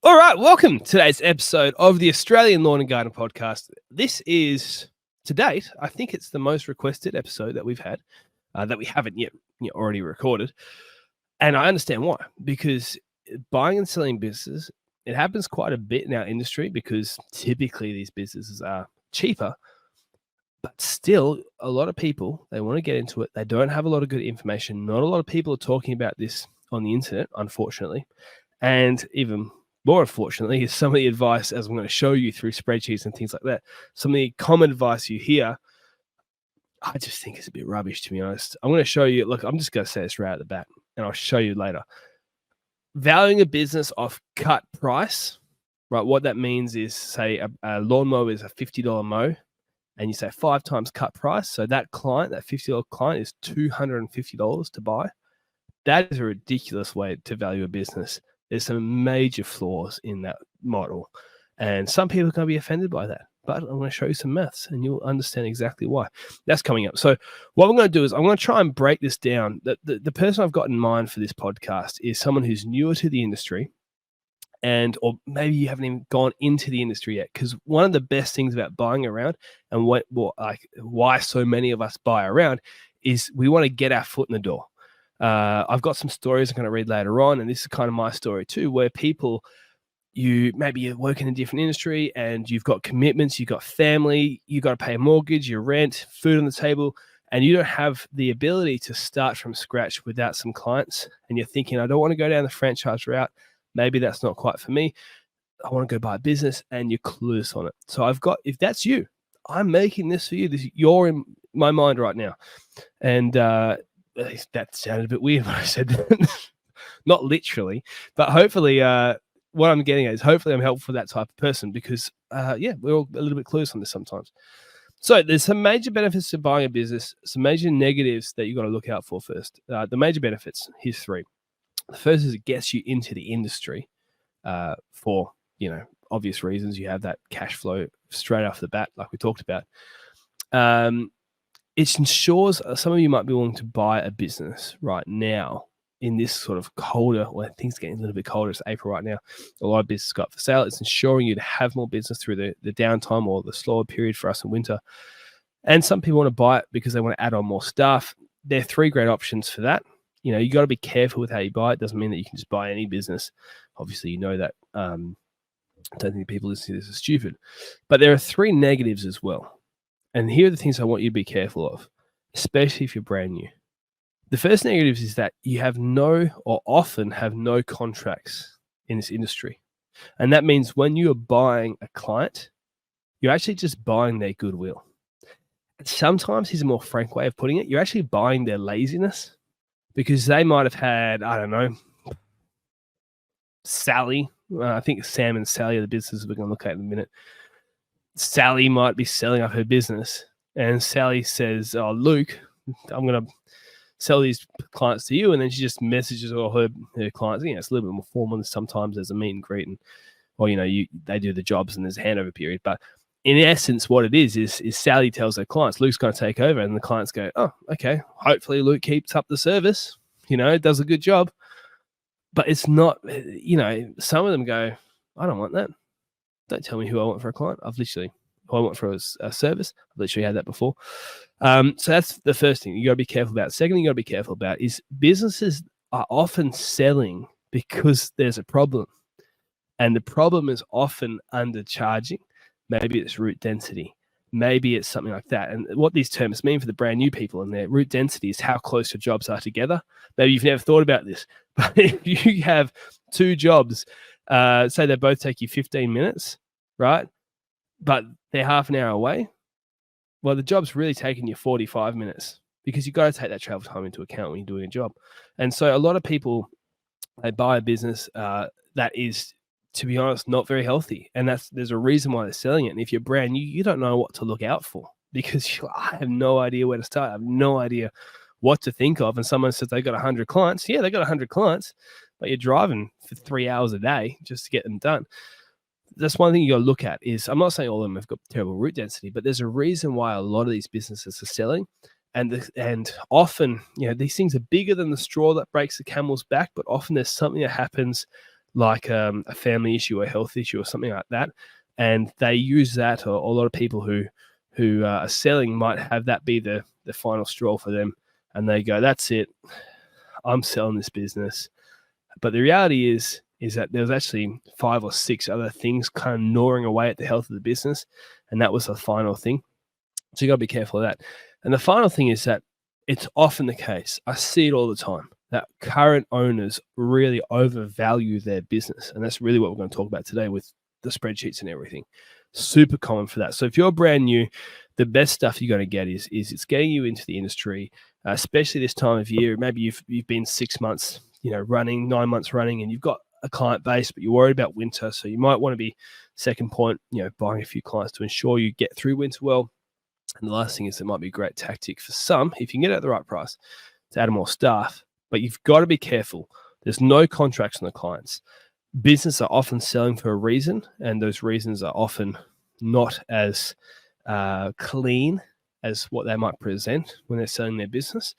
All right, welcome to today's episode of the Australian Lawn and Garden Podcast. This is, to date, I think it's the most requested episode that we've had, that we haven't yet already recorded. And I understand why, because buying and selling businesses, it happens quite a bit in our industry because typically these businesses are cheaper, but still a lot of people, they want to get into it. They don't have a lot of good information. Not a lot of people are talking about this on the internet, unfortunately. And even more unfortunately is some of the advice, as I'm going to show you through spreadsheets and things like that, some of the common advice you hear, I just think it's a bit rubbish, to be honest. I'm going to show you, look, I'm just going to say this right at the bat, and I'll show you later. Valuing a business off cut price, right? What that means is, say, a lawnmower is a $50 mow, and you say 5 times cut price. So that client, that $50 client, is $250 to buy. That is a ridiculous way to value a business. There's some major flaws in that model, and some people are going to be offended by that. But I'm going to show you some maths, and you'll understand exactly why. That's coming up. So what I'm going to do is I'm going to try and break this down. The person I've got in mind for this podcast is someone who's newer to the industry, or maybe you haven't even gone into the industry yet. Because one of the best things about buying around, and why so many of us buy around, is we want to get our foot in the door. I've got some stories I'm going to read later on, and this is kind of my story too, where people, maybe you're working in a different industry and you've got commitments, you've got family, you've got to pay a mortgage, your rent, food on the table, and you don't have the ability to start from scratch without some clients. And you're thinking, I don't want to go down the franchise route. Maybe that's not quite for me. I want to go buy a business, and you're clueless on it. So if that's you, I'm making this for you. You're in my mind right now. And, that sounded a bit weird when I said that. Not literally, but hopefully what I'm getting at is hopefully I'm helpful for that type of person because, we're all a little bit clueless on this sometimes. So there's some major benefits to buying a business, some major negatives that you've got to look out for first. The major benefits, here's 3. The first is it gets you into the industry for, obvious reasons. You have that cash flow straight off the bat, like we talked about. It ensures some of you might be willing to buy a business right now in this sort of colder, where things are getting a little bit colder. It's April right now. A lot of business got for sale. It's ensuring you to have more business through the downtime or the slower period for us in winter. And some people want to buy it because they want to add on more stuff. There are 3 great options for that. You got to be careful with how you buy it. Doesn't mean that you can just buy any business. Obviously, you know that. I don't think people listening to this are stupid. But there are 3 negatives as well. And here are the things I want you to be careful of, especially if you're brand new. The first negative is that you often have no contracts in this industry. And that means when you are buying a client, you're actually just buying their goodwill. And sometimes, here's a more frank way of putting it, you're actually buying their laziness because they might have had, I don't know, Sally. I think Sam and Sally are the businesses we're going to look at in a minute. Sally might be selling up her business, and Sally says, "Oh, Luke, I'm going to sell these clients to you," and then she just messages all her clients. It's a little bit more formal than sometimes there's a meet and greet, they do the jobs and there's a handover period. But in essence, what it is Sally tells her clients, Luke's going to take over, and the clients go, "Oh, okay. Hopefully Luke keeps up the service. Does a good job." But it's not. Some of them go, "I don't want that. Don't tell me who I want for a client. Who I want for a service. I've literally had that before." So that's the first thing you got to be careful about. Second thing you got to be careful about is businesses are often selling because there's a problem. And the problem is often undercharging. Maybe it's route density. Maybe it's something like that. And what these terms mean for the brand new people in there, route density is how close your jobs are together. Maybe you've never thought about this, but if you have 2 jobs, say they both take you 15 minutes, right? But they're half an hour away. Well, the job's really taking you 45 minutes because you've got to take that travel time into account when you're doing a job. And so a lot of people, they buy a business that is, to be honest, not very healthy. And there's a reason why they're selling it. And if you're brand new, you don't know what to look out for because I have no idea where to start. I have no idea what to think of. And someone says they got 100 clients. Yeah, they got 100 clients, but you're driving for 3 hours a day just to get them done. That's one thing you got to look at is, I'm not saying all of them have got terrible route density, but there's a reason why a lot of these businesses are selling. And often, these things are bigger than the straw that breaks the camel's back, but often there's something that happens like a family issue or a health issue or something like that, and they use that, or a lot of people who are selling might have that be the final straw for them, and they go, that's it, I'm selling this business. But the reality is that there's actually 5 or 6 other things kind of gnawing away at the health of the business, and that was the final thing. So you got to be careful of that. And the final thing is that it's often the case, I see it all the time, that current owners really overvalue their business. And that's really what we're going to talk about today with the spreadsheets and everything. Super common for that. So if you're brand new, the best stuff you're going to get is it's getting you into the industry, especially this time of year. Maybe you've been 6 months, running, 9 months running, and you've got a client base, but you're worried about winter. So you might want to be, second point, buying a few clients to ensure you get through winter well. And the last thing is, it might be a great tactic for some, if you can get it at the right price, to add more staff. But you've got to be careful. There's no contracts on the clients. Businesses are often selling for a reason, and those reasons are often not as clean as what they might present when they're selling their business.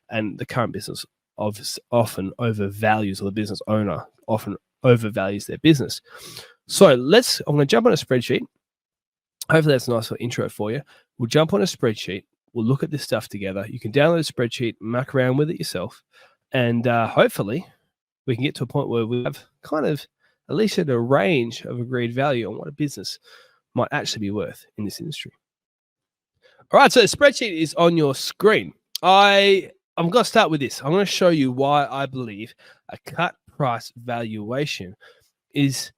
And the current business often overvalues, or the business owner often overvalues their business. So I'm going to jump on a spreadsheet. Hopefully that's a nice little intro for you. We'll jump on a spreadsheet. We'll look at this stuff together. You can download a spreadsheet, muck around with it yourself, and hopefully we can get to a point where we have kind of at least a range of agreed value on what a business might actually be worth in this industry. All right, so the spreadsheet is on your screen. I'm going to start with this. I'm going to show you why I believe a cut price valuation is,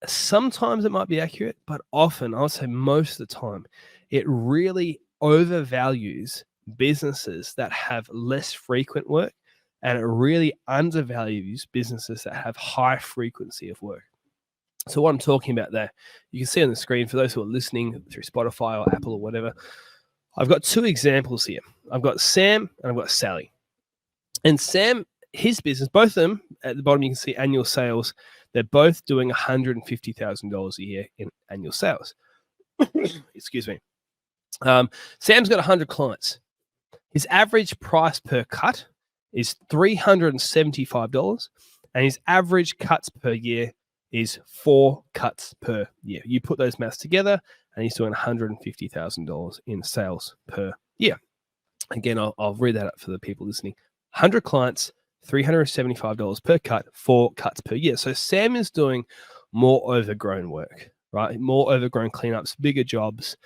sometimes it might be accurate, but often, I'll say most of the time, it really overvalues businesses that have less frequent work, and it really undervalues businesses that have high frequency of work. So what I'm talking about there, you can see on the screen for those who are listening through Spotify or Apple or whatever, I've got 2 examples here. I've got Sam and I've got Sally. And Sam, his business, both of them, at the bottom you can see annual sales. They're both doing $150,000 a year in annual sales. Excuse me. Sam's got 100 clients. His average price per cut is $375, and his average cuts per year is 4 cuts per year. You put those maths together, and he's doing $150,000 in sales per year. Again, I'll read that up for the people listening. 100 clients, $375 per cut, 4 cuts per year. So Sam is doing more overgrown work, right? More overgrown cleanups, bigger jobs,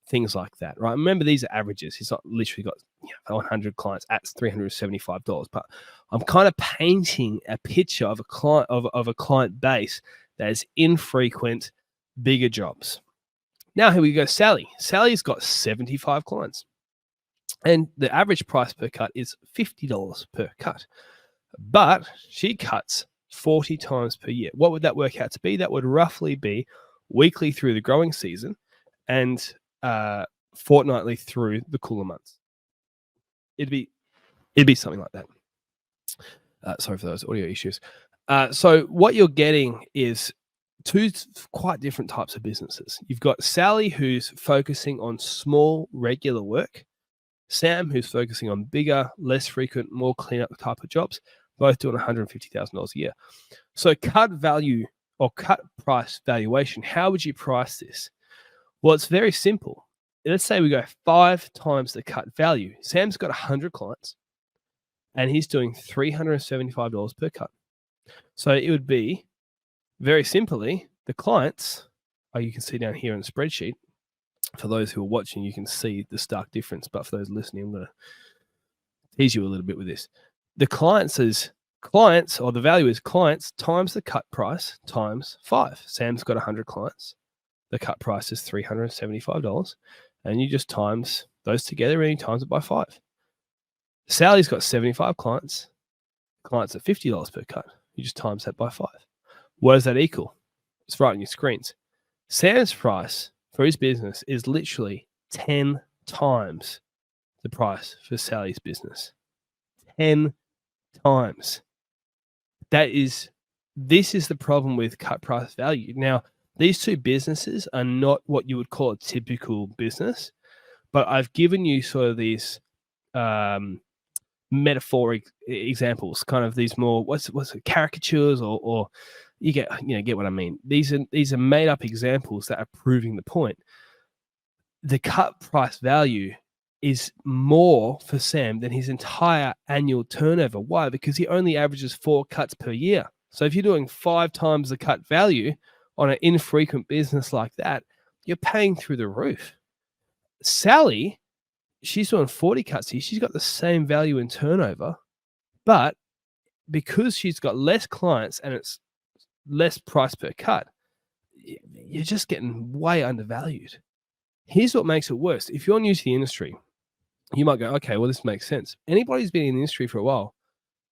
things like that, right? Remember, these are averages. He's not literally got 100 clients at $375, but I'm kind of painting a picture of a client of a client base that is infrequent, bigger jobs. Now here we go. Sally's got 75 clients, and the average price per cut is $50 per cut, but she cuts 40 times per year. What would that work out to be? That would roughly be weekly through the growing season and fortnightly through the cooler months. It'd be something like that. Sorry for those audio issues. So what you're getting is 2 quite different types of businesses. You've got Sally, who's focusing on small, regular work. Sam, who's focusing on bigger, less frequent, more cleanup type of jobs, both doing $150,000 a year. So cut value or cut price valuation, how would you price this? Well, it's very simple. Let's say we go 5 times the cut value. Sam's got 100 clients, and he's doing $375 per cut. So it would be, very simply, the clients, you can see down here in the spreadsheet. For those who are watching, you can see the stark difference. But for those listening, I'm going to tease you a little bit with this. The the value is clients times the cut price times 5. Sam's got 100 clients. The cut price is $375. And you just times those together and you times it by 5. Sally's got 75 clients. Clients at $50 per cut. You just times that by 5. What does that equal? It's right on your screens. Sam's price for his business is literally 10 times the price for Sally's business. 10 times. This is the problem with cut price value. Now, these 2 businesses are not what you would call a typical business, but I've given you sort of these metaphoric examples, kind of these more what's it, caricatures, or you get what I mean. These are made up examples that are proving the point. The cut price value is more for Sam than his entire annual turnover. Why? Because he only averages 4 cuts per year. So if you're doing 5 times the cut value on an infrequent business like that, you're paying through the roof. Sally, she's doing 40 cuts here. She's got the same value in turnover, but because she's got less clients and it's less price per cut, you're just getting way undervalued. Here's what makes it worse. If you're new to the industry, you might go, okay, well, this makes sense. Anybody who's been in the industry for a while,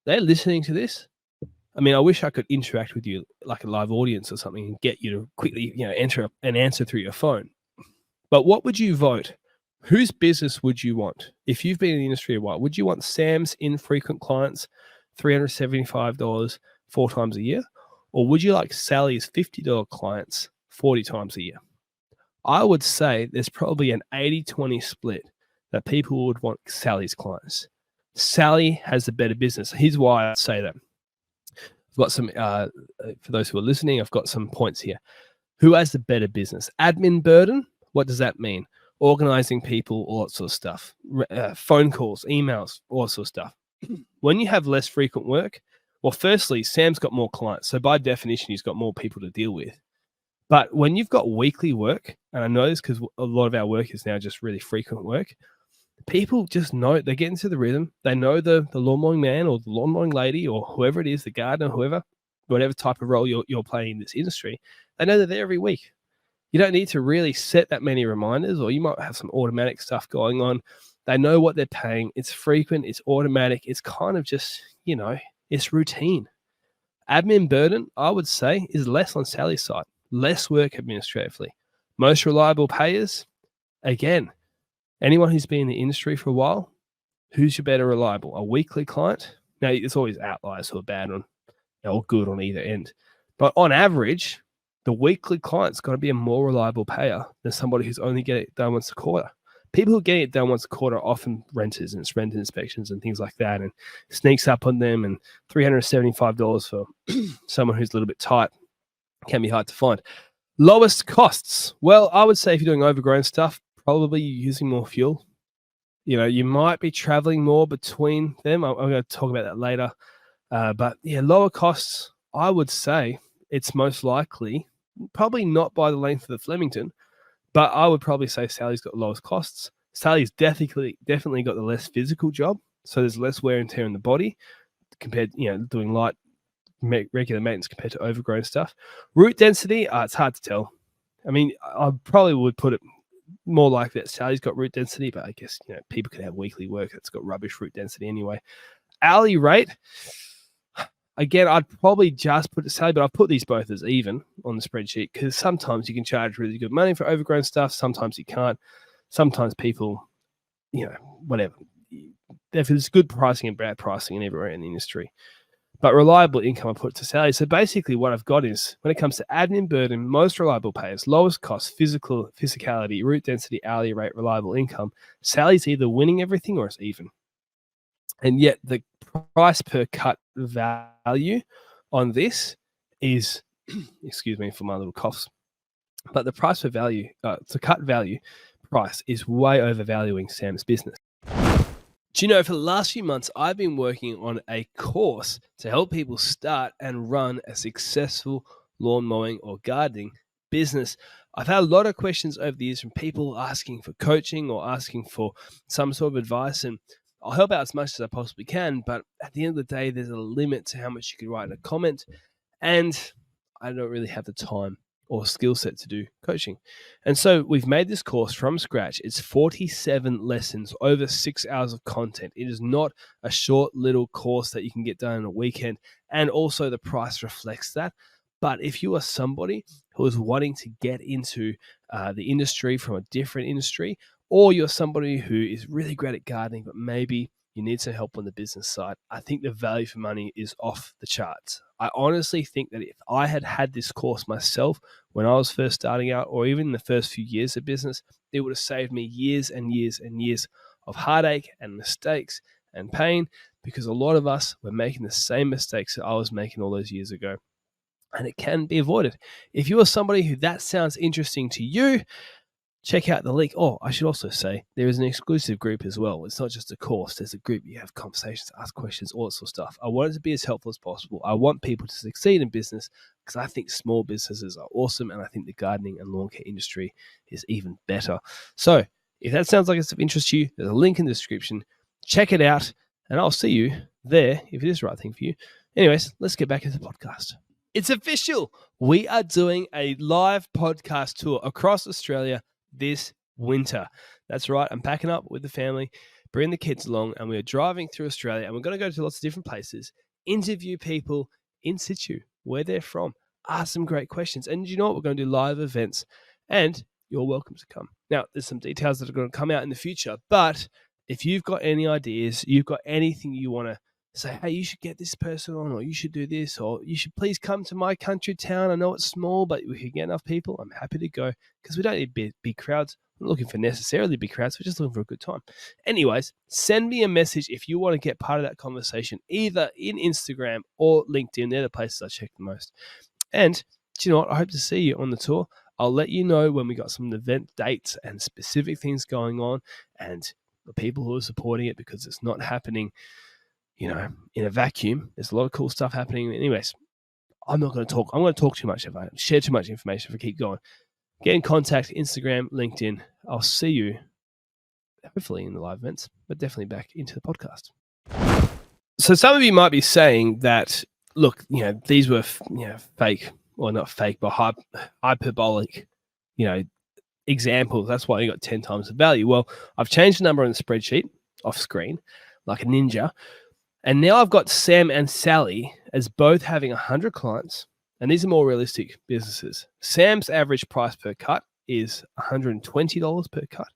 they're listening to this. I mean, I wish I could interact with you like a live audience or something and get you to quickly, enter an answer through your phone. But what would you vote? Whose business would you want? If you've been in the industry a while, would you want Sam's infrequent clients, $375 4 times a year? Or would you like Sally's $50 clients 40 times a year? I would say there's probably an 80-20 split that people would want Sally's clients. Sally has the better business. Here's why I say that. I've got some, for those who are listening, I've got some points here. Who has the better business? Admin burden? What does that mean? Organizing people, all that sort of stuff. Phone calls, emails, all that sort of stuff. When you have less frequent work, well, firstly, Sam's got more clients. So by definition, he's got more people to deal with. But when you've got weekly work, and I know this because a lot of our work is now just really frequent work, people just know, they get into the rhythm. They know the lawn mowing man or the lawn mowing lady or whoever it is, the gardener, whatever type of role you're playing in this industry, they know they're there every week. You don't need to really set that many reminders, or you might have some automatic stuff going on. They know what they're paying. It's frequent. It's automatic. It's kind of just, it's routine. Admin burden, I would say, is less on Sally's side. Less work administratively. Most reliable payers, again, anyone who's been in the industry for a while, who's your better reliable? A weekly client? Now, there's always outliers who are bad on, or good on either end. But on average, the weekly client's got to be a more reliable payer than somebody who's only getting it done once a quarter. People who get it done once a quarter are often renters, and it's rent inspections and things like that, and sneaks up on them, and $375 for someone who's a little bit tight can be hard to find. Lowest costs. Well, I would say if you're doing overgrown stuff, probably you're using more fuel. You might be traveling more between them. I'm going to talk about that later. But yeah, lower costs, I would say it's most likely, probably not by the length of the Flemington, but I would probably say Sally's got the lowest costs. Sally's definitely got the less physical job. So there's less wear and tear in the body compared, doing light regular maintenance compared to overgrown stuff. Root density, it's hard to tell. I mean, I probably would put it more like that. Sally's got root density, but I guess, people could have weekly work that's got rubbish root density anyway. Hourly rate, again, I'd probably just put it Sally, but I've put these both as even on the spreadsheet because sometimes you can charge really good money for overgrown stuff. Sometimes you can't. Sometimes people, whatever. There's good pricing and bad pricing and everywhere in the industry. But reliable income I put to Sally. So basically what I've got is, when it comes to admin burden, most reliable payers, lowest cost, physicality, root density, hourly rate, reliable income, Sally's either winning everything or it's even. And yet the price per cut value on this is, excuse me for my little coughs, but the price per value, the cut value price is way overvaluing Sam's business. Do you know, for the last few months, I've been working on a course to help people start and run a successful lawn mowing or gardening business. I've had a lot of questions over the years from people asking for coaching or asking for some sort of advice, and I'll help out as much as I possibly can, but at the end of the day, there's a limit to how much you can write in a comment, and I don't really have the time or skill set to do coaching. And so we've made this course from scratch. It's 47 lessons, over 6 hours of content. It is not a short little course that you can get done in a weekend, and also the price reflects that. But if you are somebody who is wanting to get into the industry from a different industry, or you're somebody who is really great at gardening, but maybe you need some help on the business side, I think the value for money is off the charts. I honestly think that if I had had this course myself when I was first starting out, or even in the first few years of business, it would have saved me years and years and years of heartache and mistakes and pain, because a lot of us were making the same mistakes that I was making all those years ago. And it can be avoided. If you are somebody who that sounds interesting to you, check out the link. Oh, I should also say there is an exclusive group as well. It's not just a course. There's a group. You have conversations, ask questions, all that sort of stuff. I want it to be as helpful as possible. I want people to succeed in business because I think small businesses are awesome, and I think the gardening and lawn care industry is even better. So if that sounds like it's of interest to you, there's a link in the description. Check it out, and I'll see you there if it is the right thing for you. Anyways, let's get back into the podcast. It's official. We are doing a live podcast tour across Australia this winter. That's right. I'm packing up with the family, bringing the kids along, and we're driving through Australia, and we're going to go to lots of different places, interview people in situ, where they're from, ask some great questions. And you know what? We're going to do live events, and you're welcome to come. Now, there's some details that are going to come out in the future, but if you've got any ideas, you've got anything you want to say, hey, you should get this person on, or you should do this, or you should please come to my country town. I know it's small, but we can get enough people. I'm happy to go because we don't need big crowds. I'm not looking for necessarily big crowds. We're just looking for a good time. Anyways, send me a message if you want to get part of that conversation, either in Instagram or LinkedIn. They're the places I check the most. And do you know what? I hope to see you on the tour. I'll let you know when we got some event dates and specific things going on and the people who are supporting it, because it's not happening in a vacuum. There's a lot of cool stuff happening. Anyways, I'm not going to talk. I'm going to talk too much if I share too much information if I keep going. Get in contact, Instagram, LinkedIn. I'll see you hopefully in the live events, but definitely back into the podcast. So some of you might be saying that, look, these were, fake, or not fake, but hyperbolic, examples. That's why you got 10 times the value. Well, I've changed the number on the spreadsheet off screen like a ninja. And now I've got Sam and Sally as both having 100 clients, and these are more realistic businesses. Sam's average price per cut is $120 per cut,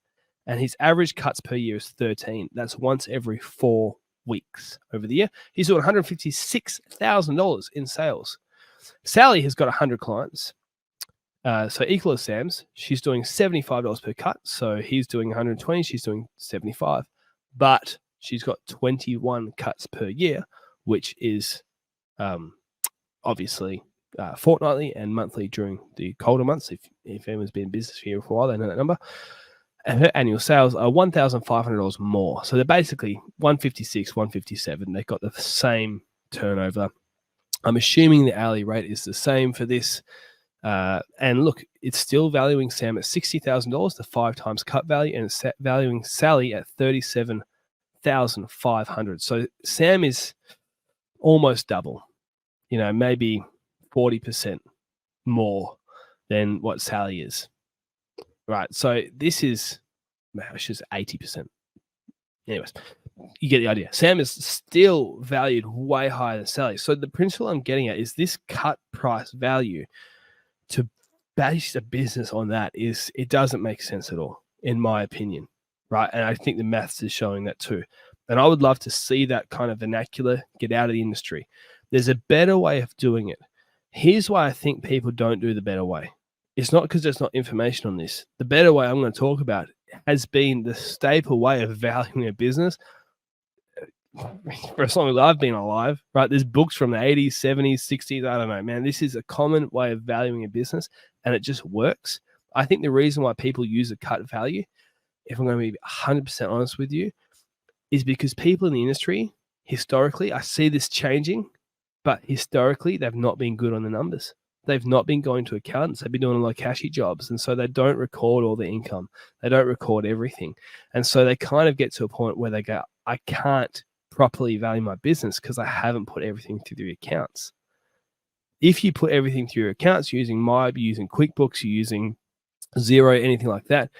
and his average cuts per year is 13. That's once every 4 weeks over the year. He's doing $156,000 in sales. Sally has got 100 clients, so equal as Sam's. She's doing $75 per cut, so he's doing 120, she's doing 75, but she's got 21 cuts per year, which is obviously fortnightly and monthly during the colder months. If anyone's been in business here for a while, they know that number. And her annual sales are $1,500 more. So they're basically 156, 157. They've got the same turnover. I'm assuming the hourly rate is the same for this. And look, it's still valuing Sam at $60,000, the 5 times cut value, and it's valuing Sally at $37,500. So Sam is almost double, maybe 40% more than what Sally is. Right. So this is, she's 80%. Anyways, you get the idea. Sam is still valued way higher than Sally. So the principle I'm getting at is this cut price value, to base a business on that it doesn't make sense at all, in my opinion. Right. And I think the maths is showing that too. And I would love to see that kind of vernacular get out of the industry. There's a better way of doing it. Here's why I think people don't do the better way. It's not because there's not information on this. The better way I'm going to talk about has been the staple way of valuing a business for as long as I've been alive, right? There's books from the 80s, 70s, 60s. I don't know, man. This is a common way of valuing a business, and it just works. I think the reason why people use a cut value, if I'm going to be 100% honest with you, is because people in the industry, historically, I see this changing, but historically, they've not been good on the numbers. They've not been going to accountants. They've been doing a lot of cashy jobs. And so they don't record all the income. They don't record everything. And so they kind of get to a point where they go, I can't properly value my business because I haven't put everything through the accounts. If you put everything through your accounts, you're using Mob, you're using QuickBooks, you're using Xero, anything like that,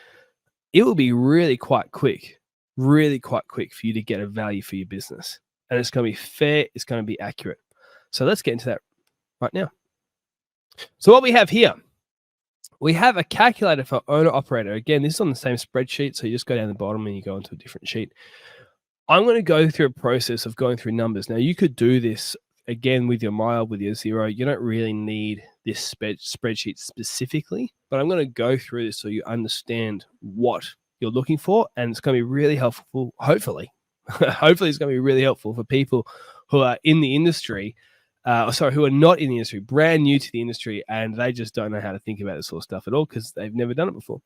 it will be really quite quick for you to get a value for your business. And it's going to be fair. It's going to be accurate. So let's get into that right now. So what we have here, we have a calculator for owner-operator. Again, this is on the same spreadsheet, so you just go down the bottom and you go into a different sheet. I'm going to go through a process of going through numbers. Now, you could do this, again, with your Mile, with your Xero. You don't really need this spreadsheet specifically, but I'm going to go through this so you understand what you're looking for, and it's going to be really helpful, hopefully, hopefully it's going to be really helpful for people who are in the industry, who are not in the industry, brand new to the industry, and they just don't know how to think about this sort of stuff at all because they've never done it before.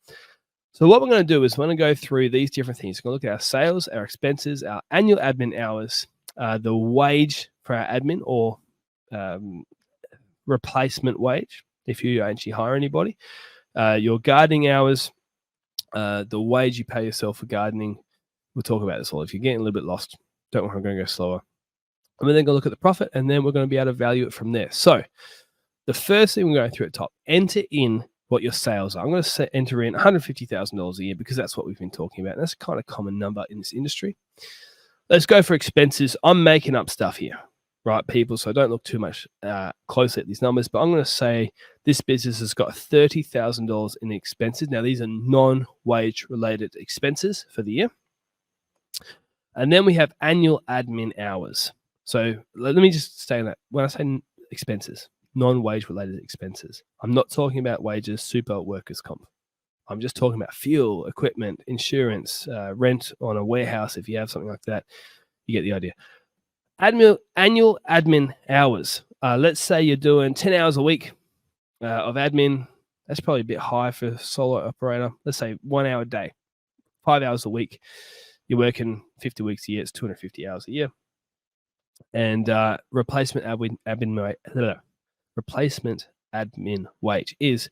So what we're going to do is we're going to go through these different things. We're going to look at our sales, our expenses, our annual admin hours, the wage for our admin or replacement wage if you actually hire anybody, your gardening hours, the wage you pay yourself for gardening. We'll talk about this all. If you're getting a little bit lost, don't worry, I'm going to go slower. And we're then going to look at the profit, and then we're going to be able to value it from there. So the first thing we're going through at the top, enter in what your sales are. I'm going to enter in $150,000 a year because that's what we've been talking about. And that's a kind of common number in this industry. Let's go for expenses. I'm making up stuff here, right, people? So don't look too much closely at these numbers, but I'm going to say this business has got $30,000 in expenses. Now, these are non-wage related expenses for the year. And then we have annual admin hours. So let me just say that when I say expenses, non-wage related expenses, I'm not talking about wages, super, workers' comp. I'm just talking about fuel, equipment, insurance, rent on a warehouse. If you have something like that, you get the idea. Annual admin hours. Let's say you're doing 10 hours a week of admin. That's probably a bit high for a solo operator. Let's say 1 hour a day, 5 hours a week. You're working 50 weeks a year. It's 250 hours a year. And replacement admin wage is,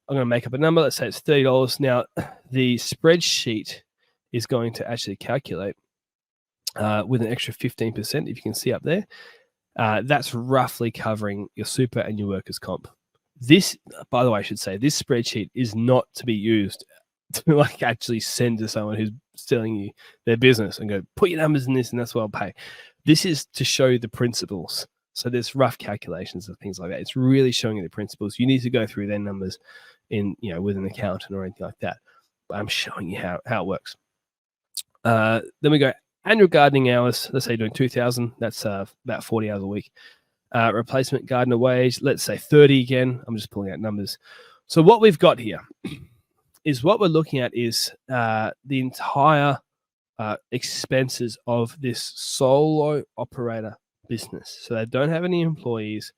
I'm going to make up a number. Let's say it's $30. Now, the spreadsheet is going to actually calculate with an extra 15%, if you can see up there. That's roughly covering your super and your workers' comp. This, by the way, I should say, this spreadsheet is not to be used to actually send to someone who's selling you their business and go, put your numbers in this and that's what I'll pay. This is to show you the principles. So there's rough calculations of things like that. It's really showing you the principles. You need to go through their numbers in, with an accountant or anything like that. But I'm showing you how it works. Then we go annual gardening hours. Let's say you're doing 2,000. That's about 40 hours a week. Replacement gardener wage. Let's say 30 again. I'm just pulling out numbers. So what we've got here is what we're looking at is the entire expenses of this solo operator business. So they don't have any employees.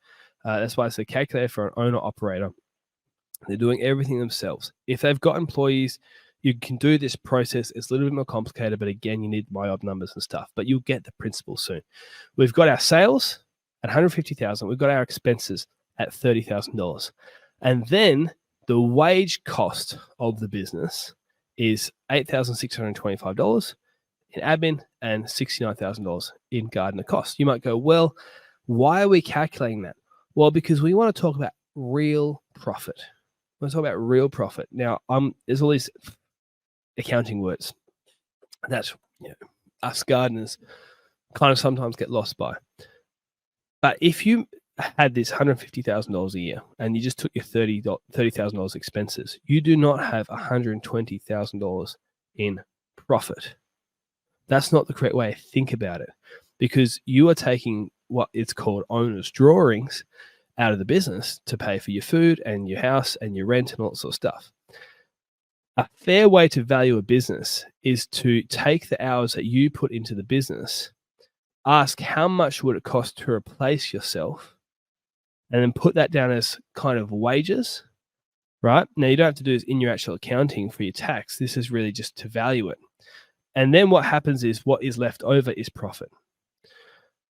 That's why it's a calculator for an owner operator. They're doing everything themselves. If they've got employees, you can do this process. It's a little bit more complicated, but again, you need MYOB numbers and stuff, but you'll get the principle soon. We've got our sales at $150,000. We've got our expenses at $30,000. And then the wage cost of the business is $8,625 in admin and $69,000 in gardener costs. You might go, well, why are we calculating that? Well, because we want to talk about real profit. We want to talk about real profit. Now, there's all these accounting words that us gardeners kind of sometimes get lost by. But if you had this $150,000 a year and you just took your $30,000 expenses, you do not have $120,000 in profit. That's not the correct way to think about it, because you are taking what it's called owner's drawings out of the business to pay for your food and your house and your rent and all that sort of stuff. A fair way to value a business is to take the hours that you put into the business, ask how much would it cost to replace yourself, and then put that down as kind of wages, right? Now, you don't have to do this in your actual accounting for your tax. This is really just to value it. And then what happens is what is left over is profit.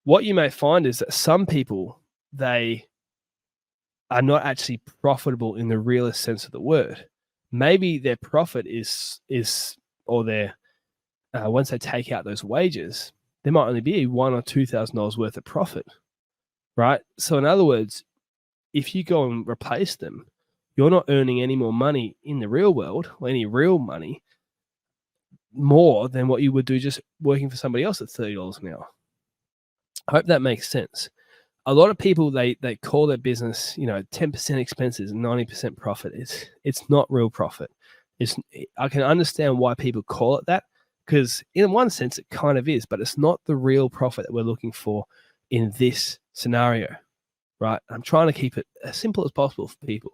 What you may find is that some people, they are not actually profitable in the realest sense of the word. Maybe their profit is or their once they take out those wages, there might only be $1,000 or $2,000 worth of profit, right? So in other words, if you go and replace them, you're not earning any more money in the real world, or any real money, more than what you would do just working for somebody else at $30 an hour. I hope that makes sense. A lot of people, they call their business, 10% expenses and 90% profit. It's not real profit. I can understand why people call it that, because in one sense it kind of is, but it's not the real profit that we're looking for in this scenario, right? I'm trying to keep it as simple as possible for people.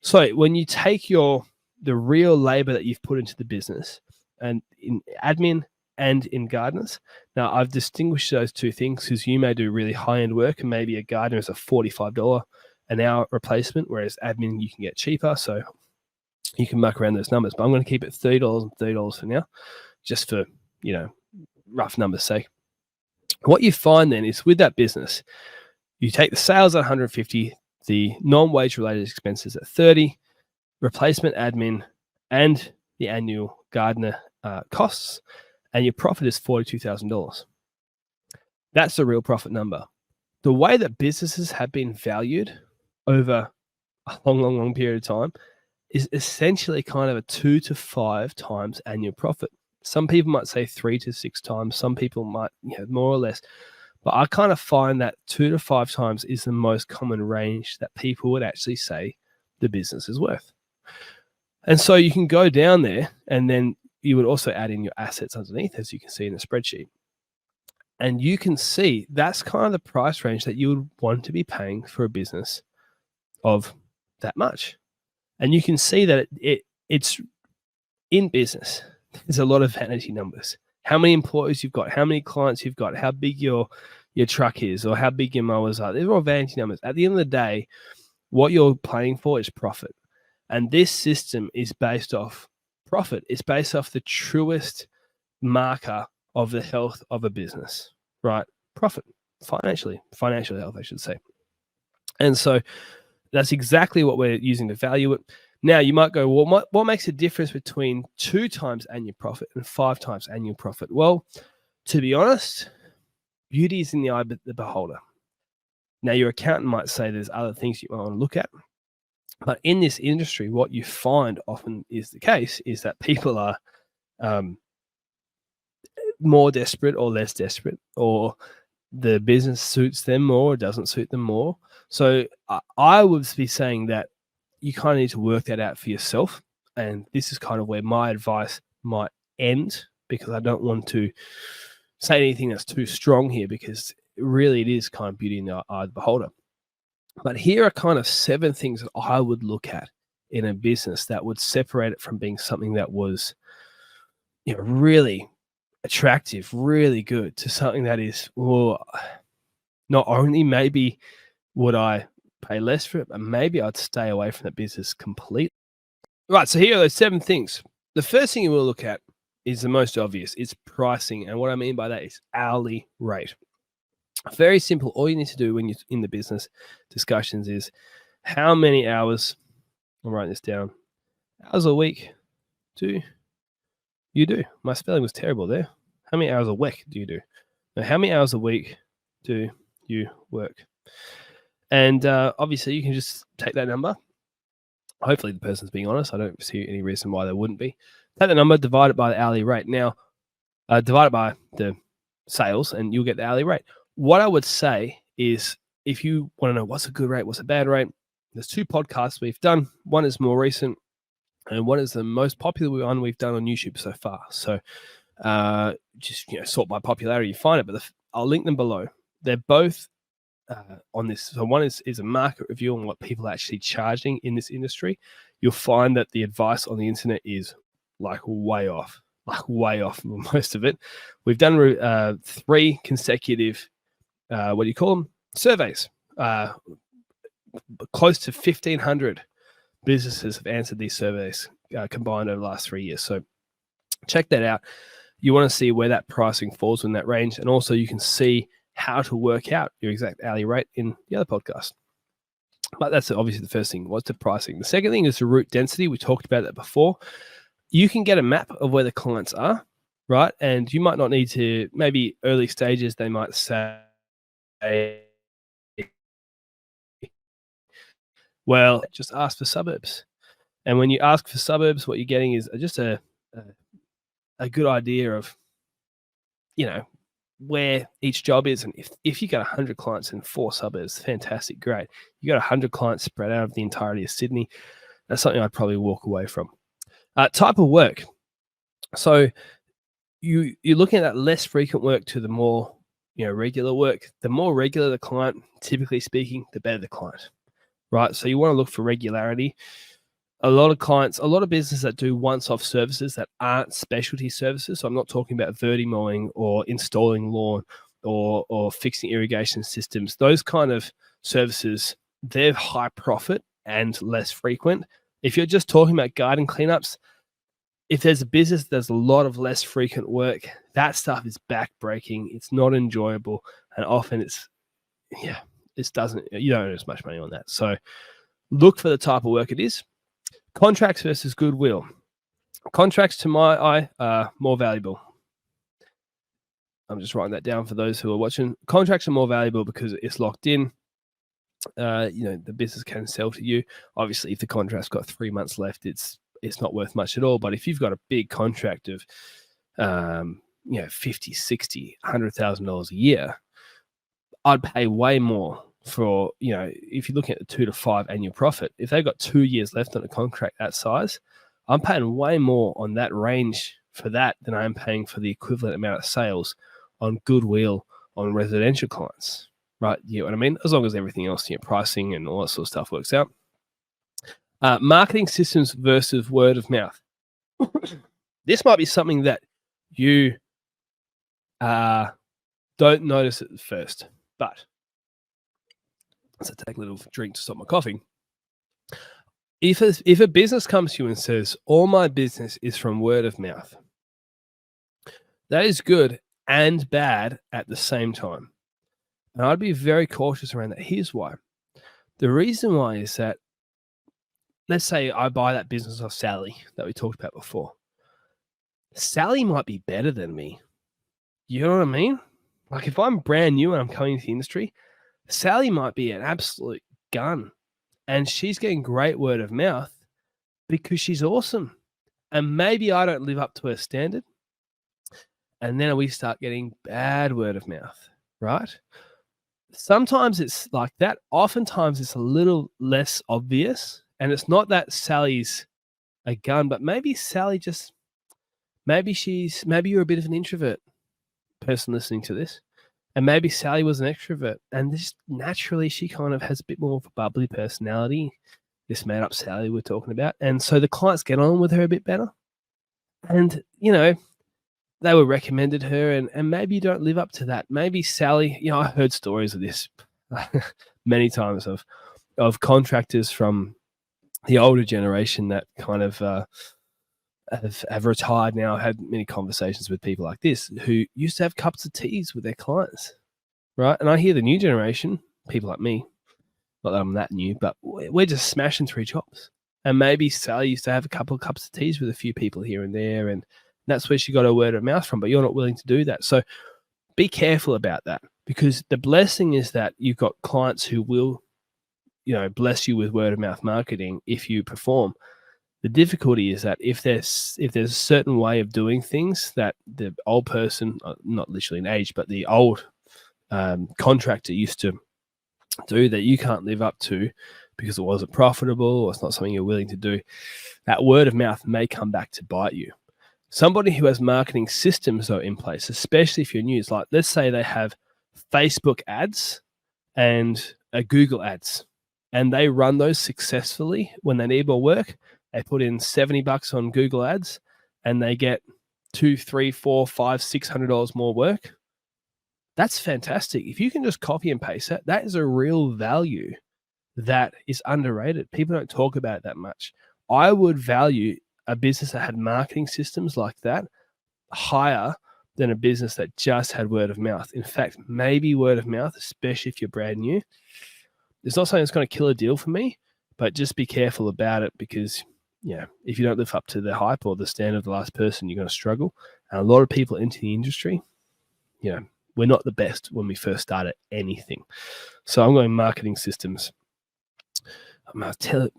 So when you take the real labor that you've put into the business and in admin and in gardeners. Now, I've distinguished those two things because you may do really high-end work, and maybe a gardener is a $45 an hour replacement, whereas admin you can get cheaper. So you can muck around those numbers. But I'm going to keep it $30 and $30 for now, just for, rough numbers' sake. What you find then is with that business, you take the sales at 150, the non-wage related expenses at 30, replacement admin, and the annual gardener costs, and your profit is $42,000. That's the real profit number. The way that businesses have been valued over a long period of time is essentially kind of a 2 to 5 times annual profit. Some people might say 3 to 6 times. Some people might, more or less. But I kind of find that 2 to 5 times is the most common range that people would actually say the business is worth. And so you can go down there, and then you would also add in your assets underneath, as you can see in the spreadsheet. And you can see that's kind of the price range that you would want to be paying for a business of that much. And you can see that it's in business. There's a lot of vanity numbers. How many employees you've got, how many clients you've got, how big your truck is, or how big your mowers are. They're all vanity numbers. At the end of the day, what you're playing for is profit. And this system is based off profit. It's based off the truest marker of the health of a business, right? Profit, financial health, I should say. And so that's exactly what we're using to value it. Now, you might go, well, what makes a difference between 2 times annual profit and 5 times annual profit? Well, to be honest, beauty is in the eye of the beholder. Now, your accountant might say there's other things you might want to look at. But in this industry, what you find often is the case is that people are more desperate or less desperate, or the business suits them more or doesn't suit them more. So I would be saying that you kind of need to work that out for yourself. And this is kind of where my advice might end, because I don't want to say anything that's too strong here, because really it is kind of beauty in the eye of the beholder. But here are kind of 7 things that I would look at in a business that would separate it from being something that was, really attractive, really good, to something that is, well, not only maybe would I pay less for it, but maybe I'd stay away from that business completely. Right, so here are those 7 things. The first thing you will look at is the most obvious. It's pricing. And what I mean by that is hourly rate. Very simple. All you need to do when you're in the business discussions is how many hours, I'm writing this down, hours a week do you do? My spelling was terrible there. How many hours a week do you do? Now, how many hours a week do you work? And obviously, you can just take that number. Hopefully, the person's being honest. I don't see any reason why they wouldn't be. Take the number, divide it by the hourly rate. Now, divide it by the sales, and you'll get the hourly rate. What I would say is, if you want to know what's a good rate, what's a bad rate, there's 2 podcasts we've done. One is more recent, and one is the most popular one we've done on YouTube so far. So just sort by popularity, you find it. But I'll link them below. They're both on this. So one is a market review on what people are actually charging in this industry. You'll find that the advice on the internet is way off most of it. We've done 3 consecutive surveys. Close to 1,500 businesses have answered these surveys combined over the last 3 years. So check that out. You want to see where that pricing falls in that range, and also you can see how to work out your exact hourly rate in the other podcast. But that's obviously the first thing. What's the pricing? The second thing is the route density. We talked about that before. You can get a map of where the clients are, right? And you might not need to, maybe early stages, they might say, well, just ask for suburbs. And when you ask for suburbs, what you're getting is just a good idea of, where each job is. And if you got 100 clients in 4 suburbs, fantastic, great. You got 100 clients spread out of the entirety of Sydney. That's something I'd probably walk away from. Type of work. So you're looking at that less frequent work to the more regular work. The more regular the client, typically speaking, the better the client, right? So you want to look for regularity. A lot of clients, a lot of businesses that do once-off services that aren't specialty services. So I'm not talking about mowing or installing lawn or fixing irrigation systems. Those kind of services, they're high profit and less frequent. If you're just talking about garden cleanups, if there's a business that does a lot of less frequent work, that stuff is backbreaking. It's not enjoyable, and often you don't earn as much money on that. So look for the type of work it is. Contracts versus goodwill. Contracts, to my eye, are more valuable. I'm just writing that down for those who are watching. Contracts are more valuable because it's locked in. The business can sell to you. Obviously, if the contract's got 3 months left, it's not worth much at all. But if you've got a big contract of, $50,000, $60,000, $100,000 a year, I'd pay way more for, if you're looking at the 2 to 5 annual profit, if they've got 2 years left on a contract that size, I'm paying way more on that range for that than I'm paying for the equivalent amount of sales on goodwill on residential clients, right? You know what I mean? As long as everything else, pricing and all that sort of stuff works out. Marketing systems versus word of mouth. This might be something that you don't notice at first, but let's take a little drink to stop my coughing. If a business comes to you and says, all my business is from word of mouth, that is good and bad at the same time. And I'd be very cautious around that. Here's why. The reason why is that, let's say I buy that business off Sally that we talked about before. Sally might be better than me. You know what I mean? Like if I'm brand new and I'm coming into the industry, Sally might be an absolute gun. And she's getting great word of mouth because she's awesome. And maybe I don't live up to her standard. And then we start getting bad word of mouth, right? Sometimes it's like that. Oftentimes it's a little less obvious. And it's not that Sally's a gun, but maybe Sally maybe you're a bit of an introvert person listening to this. And maybe Sally was an extrovert, and just naturally she kind of has a bit more of a bubbly personality, this made up Sally we're talking about. And so the clients get on with her a bit better. And, they were recommended her, and maybe you don't live up to that. Maybe Sally, I heard stories of this many times of contractors from the older generation that kind of have retired now. I've had many conversations with people like this who used to have cups of teas with their clients, right? And I hear the new generation, people like me, not that I'm that new, but we're just smashing 3 chops. And maybe Sally used to have a couple of cups of teas with a few people here and there, and that's where she got her word of mouth from, but you're not willing to do that. So be careful about that, because the blessing is that you've got clients who will, bless you with word of mouth marketing if you perform. The difficulty is that if there's a certain way of doing things that the old person, not literally in age, but the old contractor used to do that you can't live up to because it wasn't profitable or it's not something you're willing to do, that word of mouth may come back to bite you. Somebody who has marketing systems though in place, especially if you're new, like let's say they have Facebook ads and Google ads, and they run those successfully. When they need more work, they put in $70 on Google ads and they get $200, $300, $400, $500, $600 more work. That's fantastic. If you can just copy and paste that is a real value that is underrated. People don't talk about it that much. I would value a business that had marketing systems like that higher than a business that just had word of mouth. In fact, maybe word of mouth, especially if you're brand new, it's not something that's going to kill a deal for me, but just be careful about it, because if you don't live up to the hype or the standard of the last person, you're going to struggle. And a lot of people into the industry, we're not the best when we first started anything. So I'm going marketing systems. My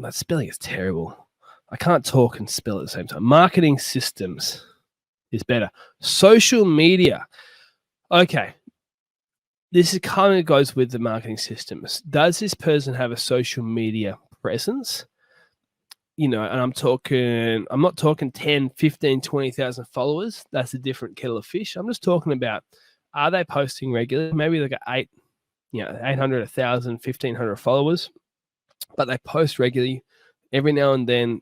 spelling is terrible. I can't talk and spell at the same time. Marketing systems is better. Social media. Okay. This is kind of goes with the marketing systems. Does this person have a social media presence? And I'm not talking 10, 15, 20,000 followers. That's a different kettle of fish. I'm just talking about, are they posting regularly? Maybe they got 800, 1,000, 1,500 followers, but they post regularly. every now and then,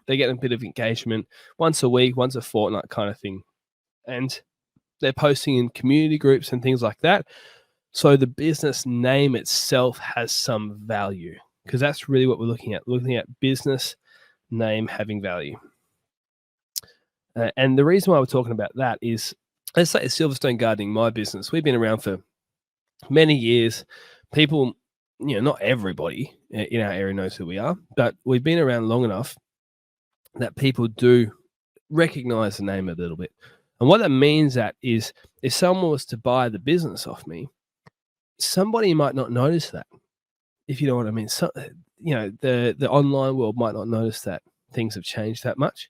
they get a bit of engagement once a week, once a fortnight kind of thing. And they're posting in community groups and things like that. So the business name itself has some value, because that's really what we're looking at business name having value. And the reason why we're talking about that is, let's say Silverstone Gardening, my business, we've been around for many years. People, not everybody in our area knows who we are, but we've been around long enough that people do recognize the name a little bit. And what that means that is, if someone was to buy the business off me, somebody might not notice that, if you know what I mean. So, the online world might not notice that things have changed that much.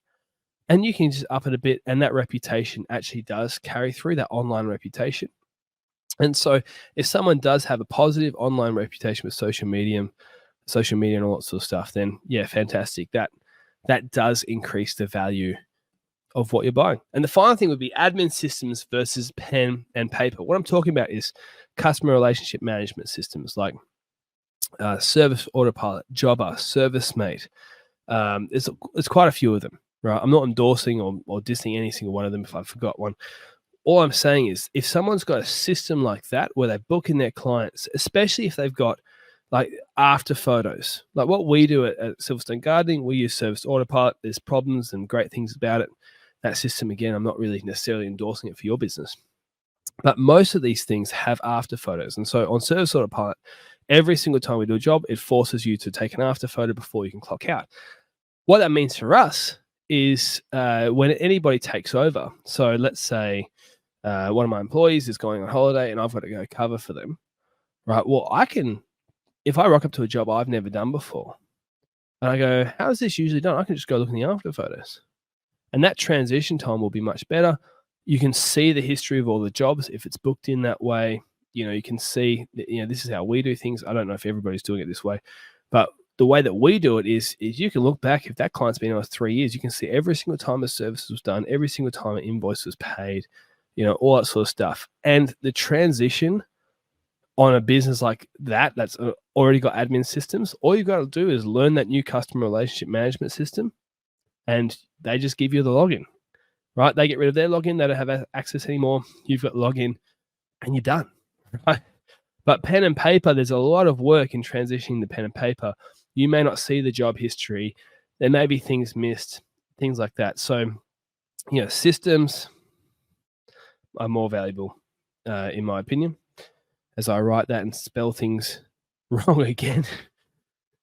And you can just up it a bit, and that reputation actually does carry through, that online reputation. And so if someone does have a positive online reputation with social media and all that sort of stuff, then yeah, fantastic. That does increase the value of what you're buying. And the final thing would be admin systems versus pen and paper. What I'm talking about is customer relationship management systems like Service Autopilot, Jobber, ServiceMate. There's quite a few of them, right? I'm not endorsing or dissing any single one of them if I forgot one. All I'm saying is, if someone's got a system like that where they book in their clients, especially if they've got like after photos, like what we do at Silverstone Gardening, we use Service Autopilot. There's problems and great things about it. That system, again, I'm not really necessarily endorsing it for your business, but most of these things have after photos. And so on Service Autopilot, every single time we do a job, it forces you to take an after photo before you can clock out. What that means for us is when anybody takes over, so let's say one of my employees is going on holiday and I've got to go cover for them, right? Well, if I rock up to a job I've never done before and I go, how is this usually done? I can just go look in the after photos. And that transition time will be much better. You can see the history of all the jobs if it's booked in that way. You can see, this is how we do things. I don't know if everybody's doing it this way, but the way that we do it is you can look back. If that client's been on 3 years, you can see every single time a service was done, every single time an invoice was paid, all that sort of stuff. And the transition on a business like that's already got admin systems, all you've got to do is learn that new customer relationship management system, and they just give you the login, right? They get rid of their login. They don't have access anymore. You've got login and you're done, right? But pen and paper, there's a lot of work in transitioning to pen and paper. You may not see the job history. There may be things missed, things like that. So, systems are more valuable, in my opinion, as I write that and spell things wrong again.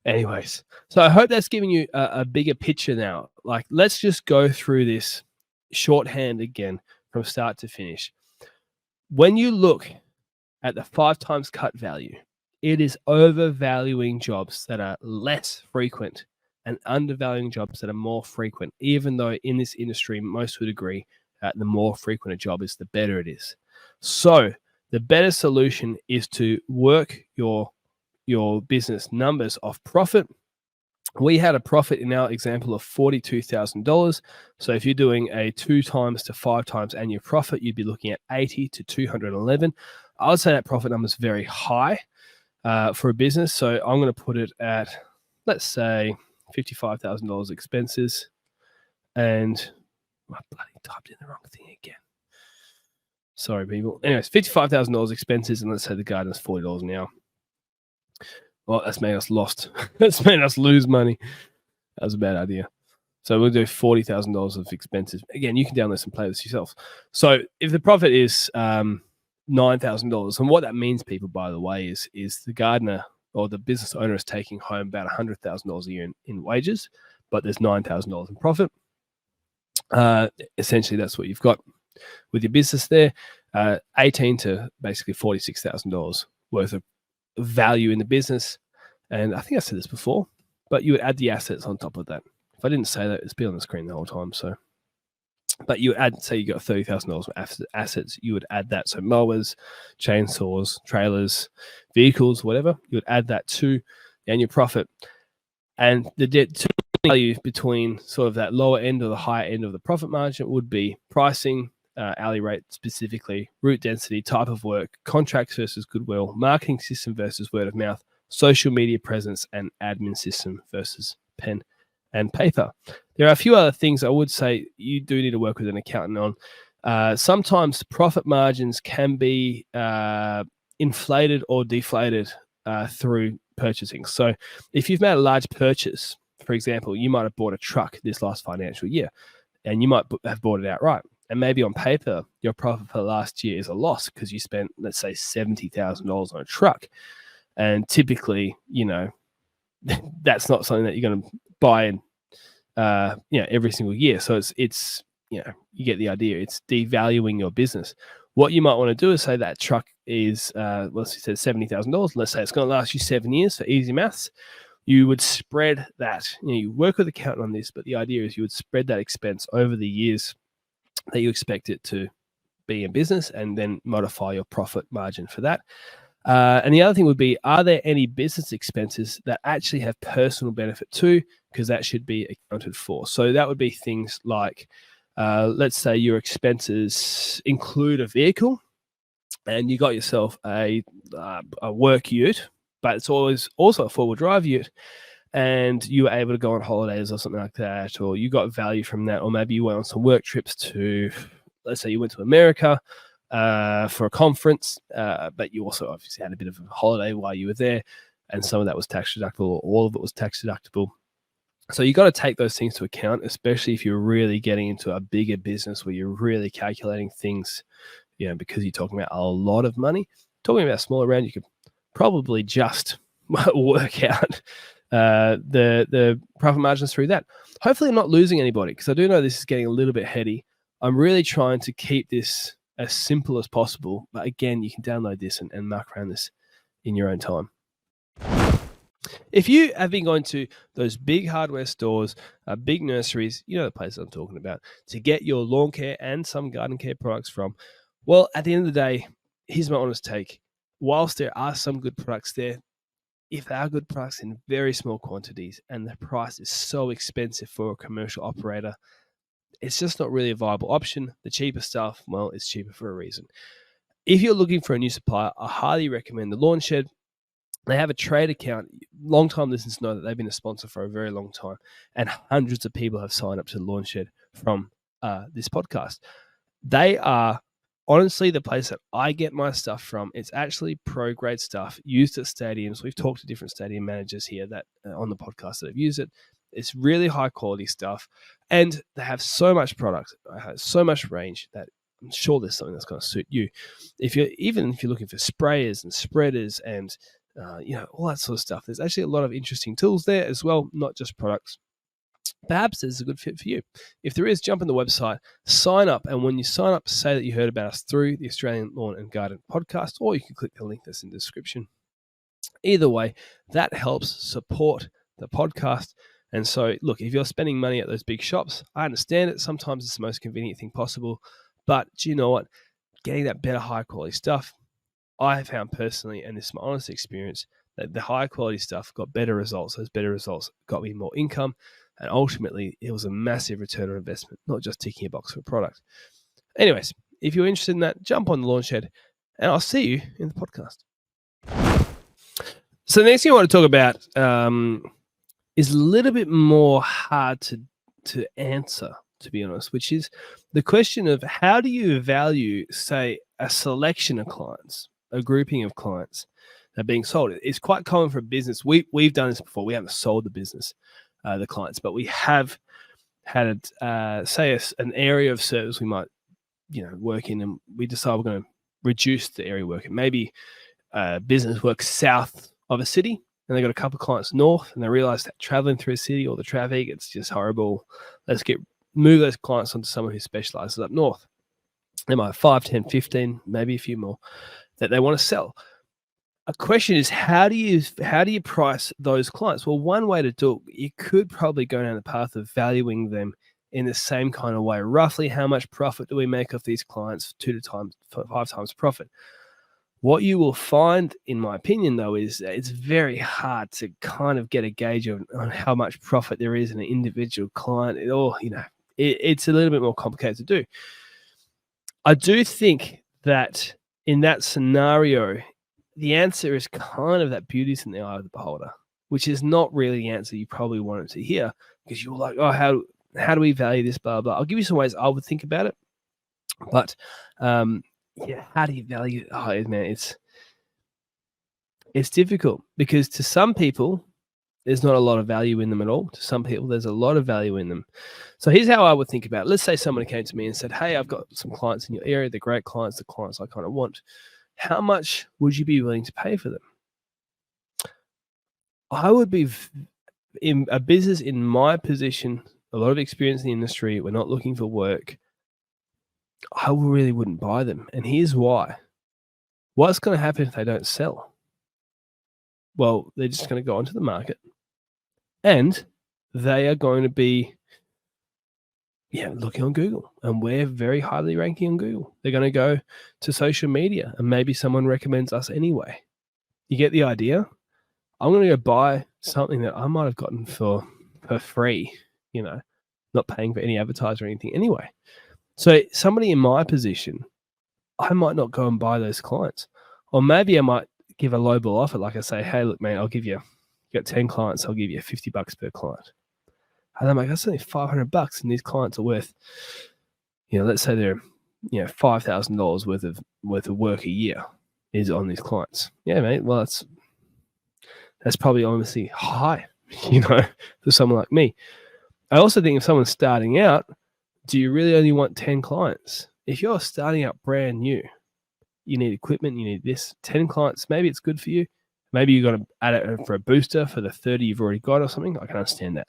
Anyways, so I hope that's giving you a bigger picture now. Like, let's just go through this shorthand again from start to finish. When you look at the 5 times cut value, it is overvaluing jobs that are less frequent and undervaluing jobs that are more frequent, even though in this industry, most would agree that the more frequent a job is, the better it is. So the better solution is to work your business numbers off profit. We had a profit in our example of $42,000. So if you're doing a 2 times to 5 times annual profit, you'd be looking at 80 to 211. I would say that profit number is very high for a business. So I'm going to put it at, let's say, $55,000 expenses. And I bloody typed in the wrong thing again. Sorry, people. Anyways, $55,000 expenses, and let's say the garden is $40 an hour. Well, that's made us lost. That's made us lose money. That was a bad idea. So we'll do $40,000 of expenses. Again, you can download some play this yourself. So if the profit is $9,000, and what that means, people, by the way, is the gardener or the business owner is taking home about $100,000 a year in wages, but there's $9,000 in profit. Essentially, that's what you've got with your business there. $18,000 to basically $46,000 worth of value in the business. And I think I said this before, but you would add the assets on top of that. If I didn't say that, it's been on the screen the whole time. So, but you add, say you got $30,000 of assets, you would add that. So mowers, chainsaws, trailers, vehicles, whatever, you would add that to the annual profit. And the two value between sort of that lower end or the higher end of the profit margin would be pricing, hourly rate specifically, route density, type of work, contracts versus goodwill, marketing system versus word of mouth, social media presence, and admin system versus pen and paper. There are a few other things I would say you do need to work with an accountant on. Sometimes profit margins can be inflated or deflated through purchasing. So if you've made a large purchase, for example, you might have bought a truck this last financial year, and you might have bought it outright. And maybe on paper, your profit for last year is a loss because you spent, let's say, $70,000 on a truck. And typically, that's not something that you're going to buy in, every single year. So it's you get the idea. It's devaluing your business. What you might want to do is say that truck is, let's say $70,000. Let's say it's going to last you 7 years for easy maths. You would spread that. You work with the accountant on this, but the idea is you would spread that expense over the years that you expect it to be in business, and then modify your profit margin for that. And the other thing would be, are there any business expenses that actually have personal benefit too? Because that should be accounted for. So that would be things like, let's say your expenses include a vehicle, and you got yourself a work ute, but it's always also a four-wheel drive ute, and you were able to go on holidays or something like that, or you got value from that, or maybe you went on some work trips to, let's say you went to America for a conference, but you also obviously had a bit of a holiday while you were there, and some of that was tax deductible, or all of it was tax deductible. So you got to take those things to account, especially if you're really getting into a bigger business where you're really calculating things, because you're talking about a lot of money. Talking about a smaller round, you could probably just work out the profit margins through that. Hopefully I'm not losing anybody, because I do know this is getting a little bit heady. I'm really trying to keep this as simple as possible. But again, you can download this and mark around this in your own time. If you have been going to those big hardware stores, big nurseries, the places I'm talking about, to get your lawn care and some garden care products from, well, at the end of the day, here's my honest take. Whilst there are some good products there, if they are good products in very small quantities and the price is so expensive for a commercial operator, it's just not really a viable option. The cheaper stuff, well, it's cheaper for a reason. If you're looking for a new supplier, I highly recommend the Lawn Shed. They have a trade account. Long-time listeners know that they've been a sponsor for a very long time, and hundreds of people have signed up to the Lawn Shed from this podcast. They are honestly the place that I get my stuff from. It's actually pro-grade stuff used at stadiums. We've talked to different stadium managers here that on the podcast that have used it. It's really high-quality stuff, and they have so much product, so much range that I'm sure there's something that's going to suit you. If you're looking for sprayers and spreaders and all that sort of stuff, there's actually a lot of interesting tools there as well, not just products. Perhaps there's a good fit for you. If there is, jump on the website, sign up, and when you sign up, say that you heard about us through the Australian Lawn and Garden podcast, or you can click the link that's in the description. Either way, that helps support the podcast. And so, look, if you're spending money at those big shops, I understand it. Sometimes it's the most convenient thing possible. But do you know what? Getting that better, high quality stuff, I have found personally, and this is my honest experience, that the high quality stuff got better results. Those better results got me more income. And ultimately, it was a massive return on investment, not just ticking a box for a product. Anyways, if you're interested in that, jump on the Lawn Shed, and I'll see you in the podcast. So the next thing I want to talk about is a little bit more hard to answer, to be honest, which is the question of how do you value, say, a selection of clients, a grouping of clients that are being sold. It's quite common for a business. We've done this before. We haven't sold the business, the clients, but we have had an area of service we might work in, and we decide we're going to reduce the area work. Maybe business works south of a city, and they got a couple of clients north, and they realize that traveling through a city, all the traffic, it's just horrible. Let's move those clients onto someone who specializes up north. They might have 5, 10, 15, maybe a few more that they want to sell. A question is, how do you price those clients? Well, one way to do it, you could probably go down the path of valuing them in the same kind of way. Roughly, how much profit do we make off these clients? 2 to 5 times profit. What you will find, in my opinion, though, is it's very hard to kind of get a gauge on how much profit there is in an individual client. It's a little bit more complicated to do. I do think that in that scenario, the answer is kind of that beauty's in the eye of the beholder, which is not really the answer you probably wanted to hear, because you're like, oh, how do we value this, blah, blah. I'll give you some ways I would think about it. But how do you value it? Oh, man, it's difficult, because to some people, there's not a lot of value in them at all. To some people, there's a lot of value in them. So here's how I would think about it. Let's say someone came to me and said, hey, I've got some clients in your area. They're great clients, the clients I kind of want. How much would you be willing to pay for them? I would be in a business in my position, a lot of experience in the industry. We're not looking for work. I really wouldn't buy them. And here's why. What's going to happen if they don't sell? Well, they're just going to go onto the market, and they are going to be looking on Google, and we're very highly ranking on Google. They're going to go to social media, and maybe someone recommends us anyway. You get the idea? I'm going to go buy something that I might have gotten for free, not paying for any advertising or anything anyway. So somebody in my position, I might not go and buy those clients. Or maybe I might give a low ball offer. Like I say, hey, look, man, you got 10 clients, I'll give you $50 per client. And I'm like, that's only $500, and these clients are worth, let's say they're, $5,000 worth of work a year is on these clients. Yeah, mate. Well, that's probably honestly high, for someone like me. I also think if someone's starting out, do you really only want 10 clients? If you're starting out brand new, you need equipment, you need this, 10 clients, maybe it's good for you. Maybe you've got to add it for a booster for the 30 you've already got or something. I can understand that.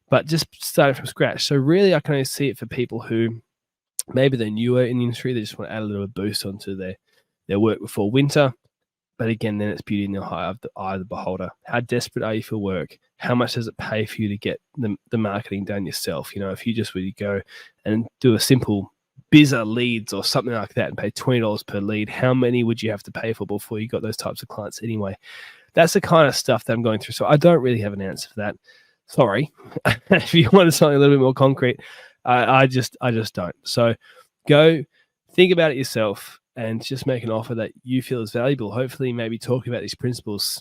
But just starting from scratch. So really, I can only see it for people who maybe they're newer in the industry. They just want to add a little boost onto their work before winter. But again, then it's beauty in the eye of the beholder. How desperate are you for work? How much does it pay for you to get the marketing done yourself? If you just would go and do a simple Bizzer leads or something like that and pay $20 per lead, how many would you have to pay for before you got those types of clients anyway? That's the kind of stuff that I'm going through. So I don't really have an answer for that. Sorry. If you wanted something a little bit more concrete, I just don't. So go think about it yourself and just make an offer that you feel is valuable. Hopefully, maybe talking about these principles,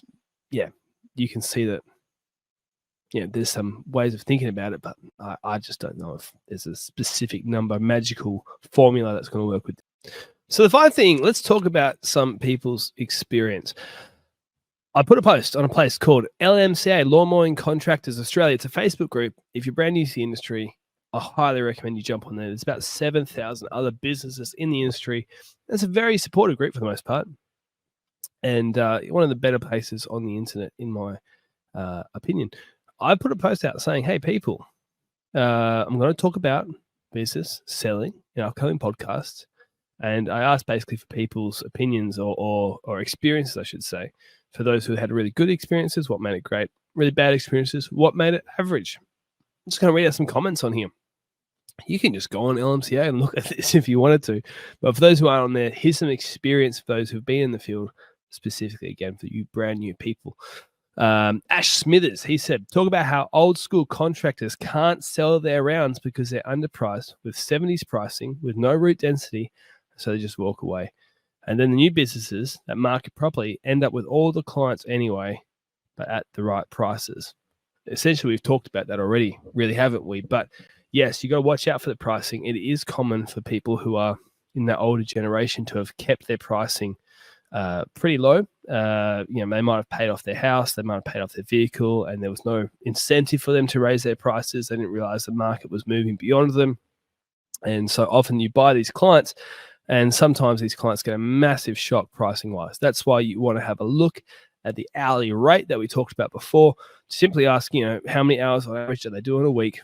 you can see that there's some ways of thinking about it, but I just don't know if there's a specific magical formula that's going to work with. So the final thing, let's talk about some people's experience. I put a post on a place called LMCA, Lawn Mowing Contractors Australia. It's a Facebook group. If you're brand new to the industry, I highly recommend you jump on there. There's about 7,000 other businesses in the industry. It's a very supportive group for the most part, and one of the better places on the internet, in my opinion. I put a post out saying, hey, people, I'm going to talk about business selling in upcoming podcasts. And I asked basically for people's opinions or experiences, I should say. For those who had really good experiences, what made it great? Really bad experiences, what made it average? I'm just going to read out some comments on here. You can just go on LMCA and look at this if you wanted to. But for those who aren't on there, here's some experience for those who've been in the field, specifically, again, for you brand new people. Ash Smithers, he said, talk about how old school contractors can't sell their rounds because they're underpriced with 70s pricing with no route density, so they just walk away. And then the new businesses that market properly end up with all the clients anyway, but at the right prices. Essentially, we've talked about that already, really, haven't we? But yes, you got to watch out for the pricing. It is common for people who are in that older generation to have kept their pricing pretty low. They might have paid off their house, they might have paid off their vehicle, and there was no incentive for them to raise their prices. They didn't realize the market was moving beyond them. And so often you buy these clients, and sometimes these clients get a massive shock pricing wise. That's why you want to have a look at the hourly rate that we talked about before. Simply ask, how many hours on average do they do in a week,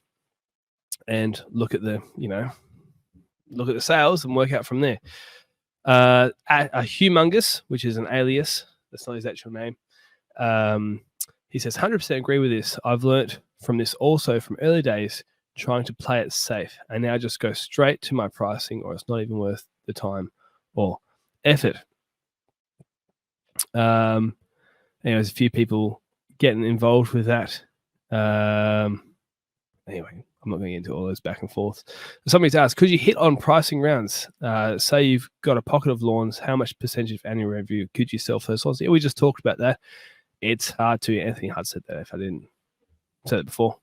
and look at the sales and work out from there. A Humongous, which is an alias, that's not his actual name. He says, 100% agree with this. I've learnt from this also from early days, trying to play it safe, and now just go straight to my pricing, or it's not even worth the time or effort. Anyways, a few people getting involved with that. Anyway, I'm not going to get into all those back and forth. Somebody's asked, could you hit on pricing rounds? Say you've got a pocket of lawns, how much percentage of annual revenue could you sell first lawns? Yeah, we just talked about that. It's hard to. Anthony Hutt said that if I didn't say it before.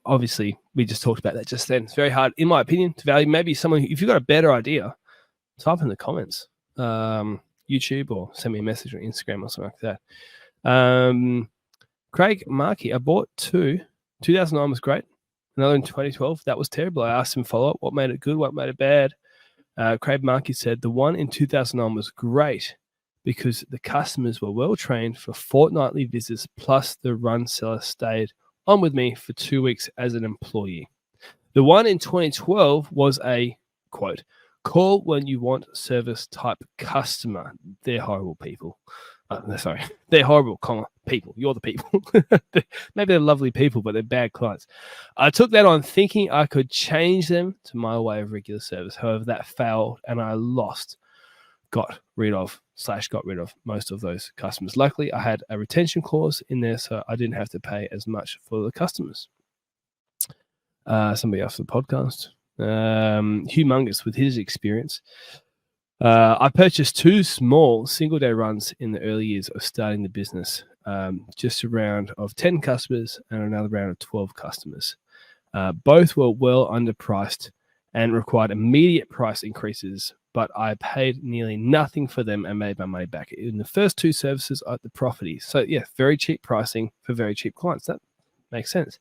Obviously, we just talked about that just then. It's very hard, in my opinion, to value. Maybe someone, if you've got a better idea, type in the comments, YouTube, or send me a message on Instagram or something like that. Craig Markey, I bought two. 2009 was great. Another in 2012. That was terrible. I asked him follow up. What made it good? What made it bad? Craig Markey said the one in 2009 was great because the customers were well trained for fortnightly visits, plus the run seller stayed on with me for 2 weeks as an employee. The one in 2012 was a, quote, call when you want service type customer. They're horrible people. They're horrible, people. You're the people. Maybe they're lovely people, but they're bad clients. I took that on thinking I could change them to my way of regular service. However, that failed and I got rid of most of those customers. Luckily, I had a retention clause in there, so I didn't have to pay as much for the customers. Somebody else for the podcast. Humongous with his experience. I purchased 2 small single-day runs in the early years of starting the business. Just a round of 10 customers and another round of 12 customers. Both were well underpriced and required immediate price increases, but I paid nearly nothing for them and made my money back in the first 2 services at the property. So yeah, very cheap pricing for very cheap clients. That makes sense.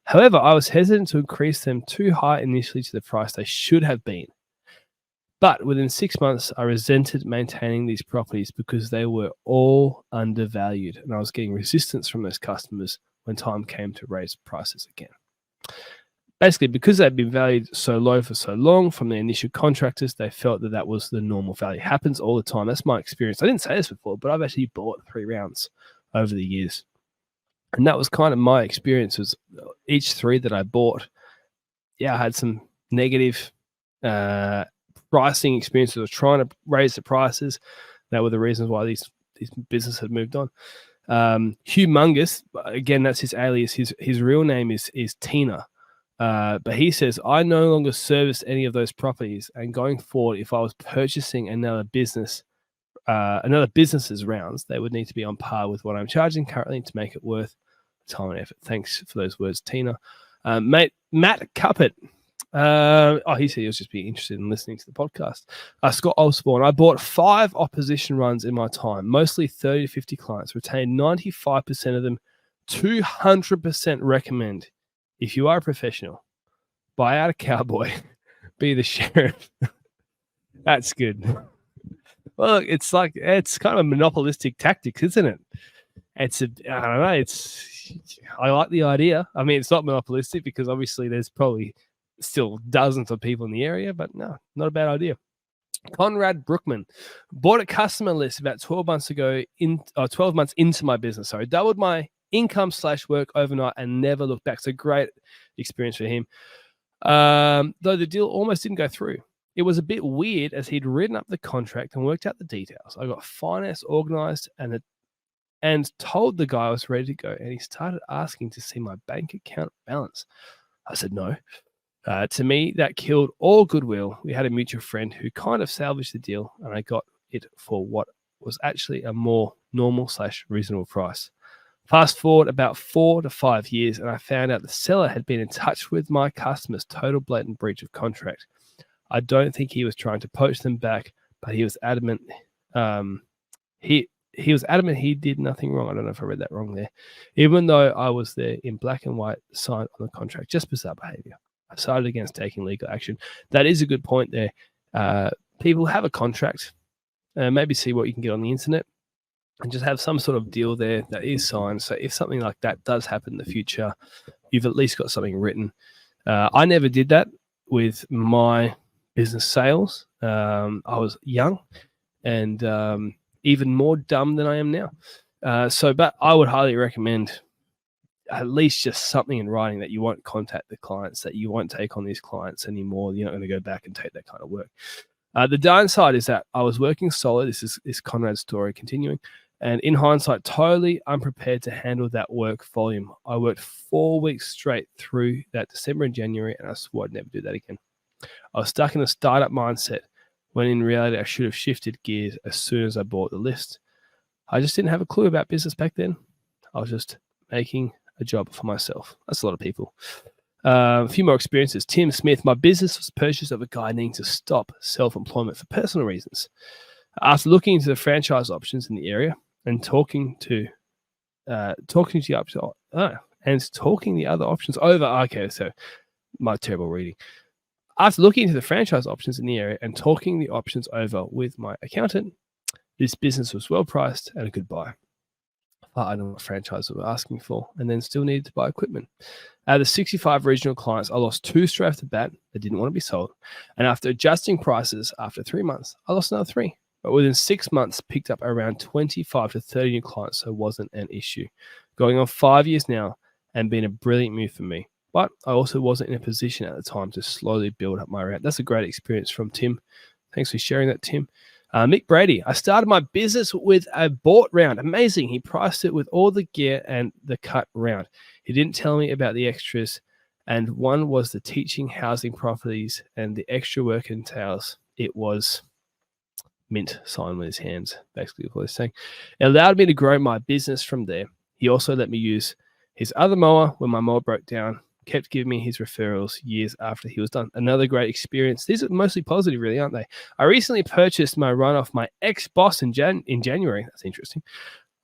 However, I was hesitant to increase them too high initially to the price they should have been. But within 6 months, I resented maintaining these properties because they were all undervalued, and I was getting resistance from those customers when time came to raise prices again. Basically, because they'd been valued so low for so long from the initial contractors, they felt that that was the normal value. It happens all the time. That's my experience. I didn't say this before, but I've actually bought 3 rounds over the years. And that was kind of my experience. Was each 3 that I bought, yeah, I had some negative pricing experiences. I was trying to raise the prices. That were the reasons why these businesses had moved on. Humongous, again, that's his alias. His real name is Tina. But he says, I no longer service any of those properties. And going forward, if I was purchasing another business's rounds, they would need to be on par with what I'm charging currently to make it worth time and effort. Thanks for those words, Tina. Matt Cuppett. He said he was just be interested in listening to the podcast. Scott Osborne. I bought 5 opposition runs in my time, mostly 30 to 50 clients, retained 95% of them, 200% recommend. If you are a professional, buy out a cowboy, be the sheriff. That's good. Well, look, it's kind of a monopolistic tactics, isn't it? I don't know. I like the idea. I mean, it's not monopolistic because obviously there's probably still dozens of people in the area, but no, not a bad idea. Conrad Brookman bought a customer list about 12 months ago 12 months into my business. Sorry, doubled my income / work overnight and never looked back. So great experience for him. Though the deal almost didn't go through. It was a bit weird as he'd written up the contract and worked out the details. I got finance organized and told the guy I was ready to go, and he started asking to see my bank account balance. I said no. To me, that killed all goodwill. We had a mutual friend who kind of salvaged the deal, and I got it for what was actually a more normal / reasonable price. Fast forward about 4 to 5 years, and I found out the seller had been in touch with my customers. Total blatant breach of contract. I don't think he was trying to poach them back, but he was adamant. He was adamant he did nothing wrong. I don't know if I read that wrong there. Even though I was there in black and white, signed on the contract. Just bizarre behavior. I decided against taking legal action. That is a good point there. People have a contract. Maybe see what you can get on the internet and just have some sort of deal there that is signed. So if something like that does happen in the future, you've at least got something written. I never did that with my business sales. I was young and even more dumb than I am now. But I would highly recommend at least just something in writing that you won't contact the clients, that you won't take on these clients anymore. You're not going to go back and take that kind of work. The downside is that I was working solo. This is Conrad's story continuing. And in hindsight, totally unprepared to handle that work volume. I worked 4 weeks straight through that December and January, and I swore I'd never do that again. I was stuck in a startup mindset when in reality I should have shifted gears as soon as I bought the list. I just didn't have a clue about business back then. I was just making a job for myself. That's a lot of people. A few more experiences. Tim Smith, my business was purchased of a guy needing to stop self-employment for personal reasons. After looking into the franchise options in the area and talking the other options over. Okay, so my terrible reading. After looking into the franchise options in the area and talking the options over with my accountant, this business was well priced and a good buy. I don't know what franchise we were asking for, and then still needed to buy equipment. Out of the 65 regional clients, I lost 2 straight off the bat that didn't want to be sold. And after adjusting prices after 3 months, I lost another 3. But within 6 months, picked up around 25 to 30 new clients, so it wasn't an issue. Going on 5 years now and been a brilliant move for me. But I also wasn't in a position at the time to slowly build up my route. That's a great experience from Tim. Thanks for sharing that, Tim. Mick Brady, I started my business with a bought round. Amazing. He priced it with all the gear and the cut round. He didn't tell me about the extras, and one was the teaching housing properties and the extra work entails. It was mint signed with his hands, basically what he's saying. It allowed me to grow my business from there. He also let me use his other mower when my mower broke down, kept giving me his referrals years after he was done. Another great experience. These are mostly positive, really, aren't they? I recently purchased my run off my ex-boss in January. That's interesting.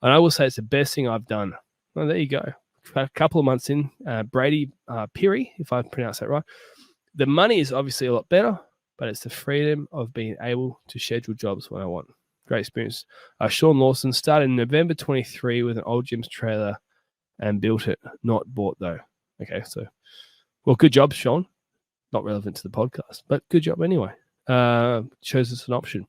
And I will say it's the best thing I've done. Well, there you go. A couple of months in, Brady Peary, if I pronounce that right. The money is obviously a lot better, but it's the freedom of being able to schedule jobs when I want. Great experience. Sean Lawson started in November 23 with an old Jim's trailer and built it. Not bought, though. Okay, so, well, good job, Sean. Not relevant to the podcast, but good job anyway. Shows us an option.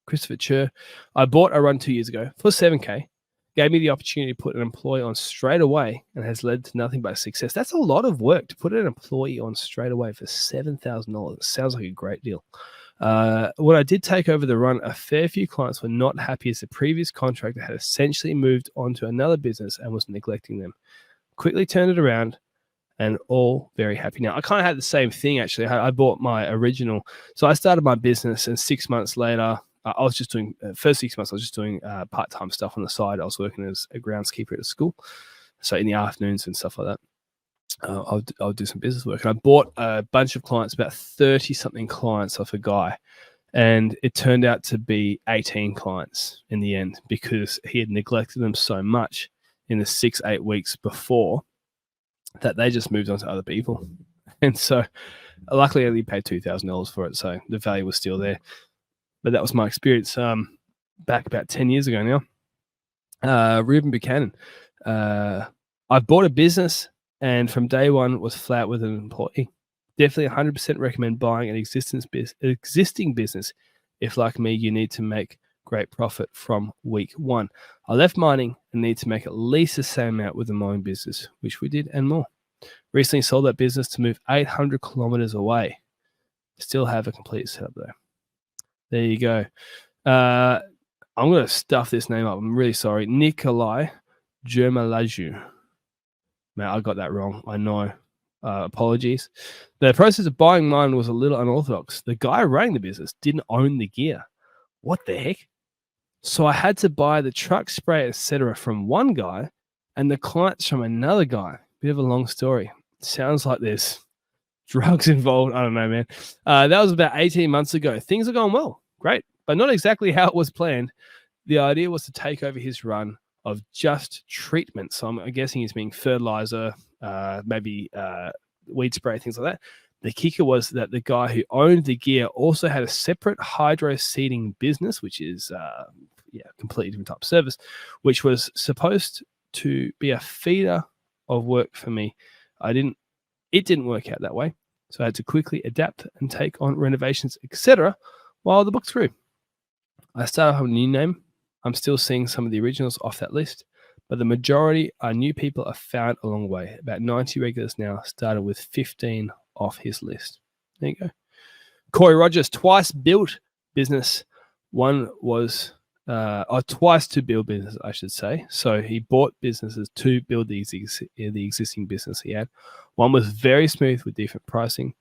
Christopher Chur, I bought a run 2 years ago for $7K. Gave me the opportunity to put an employee on straight away and has led to nothing but success. That's a lot of work to put an employee on straight away for $7,000. It sounds like a great deal. When I did take over the run, a fair few clients were not happy as the previous contractor had essentially moved on to another business and was neglecting them. Quickly turned it around and all very happy. Now, I kind of had the same thing, actually. I bought my original. So I started my business and 6 months later, I was just doing, first 6 months, I was just doing part-time stuff on the side. I was working as a groundskeeper at a school. So in the afternoons and stuff like that, I'll do some business work. And I bought a bunch of clients, about 30-something clients off a guy. And it turned out to be 18 clients in the end because he had neglected them so much in the 6-8 weeks before that they just moved on to other people. And so luckily I only paid $2,000 for it. So the value was still there. But that was my experience back about 10 years ago now. Ruben Buchanan. I bought a business and from day one was flat with an employee. Definitely 100% recommend buying an existing business if, like me, you need to make great profit from week one. I left mining and need to make at least the same amount with the mowing business, which we did and more. Recently sold that business to move 800 kilometers away. Still have a complete setup there. There you go. I'm going to stuff this name up. I'm really sorry. Nikolai Germalaju. Man, I got that wrong. I know. Apologies. The process of buying mine was a little unorthodox. The guy running the business didn't own the gear. What the heck? So I had to buy the truck spray, etc., from one guy and the clients from another guy. Bit of a long story. Sounds like there's drugs involved. I don't know, man. That was about 18 months ago. Things are going well. Great. But not exactly how it was planned. The idea was to take over his run of just treatment. So I'm guessing he's being fertilizer, maybe weed spray, things like that. The kicker was that the guy who owned the gear also had a separate hydro seeding business, which is completely different type of service, which was supposed to be a feeder of work for me. It didn't work out that way. So I had to quickly adapt and take on renovations, etc., while the books grew. I started with a new name. I'm still seeing some of the originals off that list, but the majority are new people I've found along the way. About 90 regulars now, started with 15 off his list. There you go. Corey Rogers, twice built business. One was twice to build business, I should say. So he bought businesses to build the existing business he had. One was very smooth with decent pricing.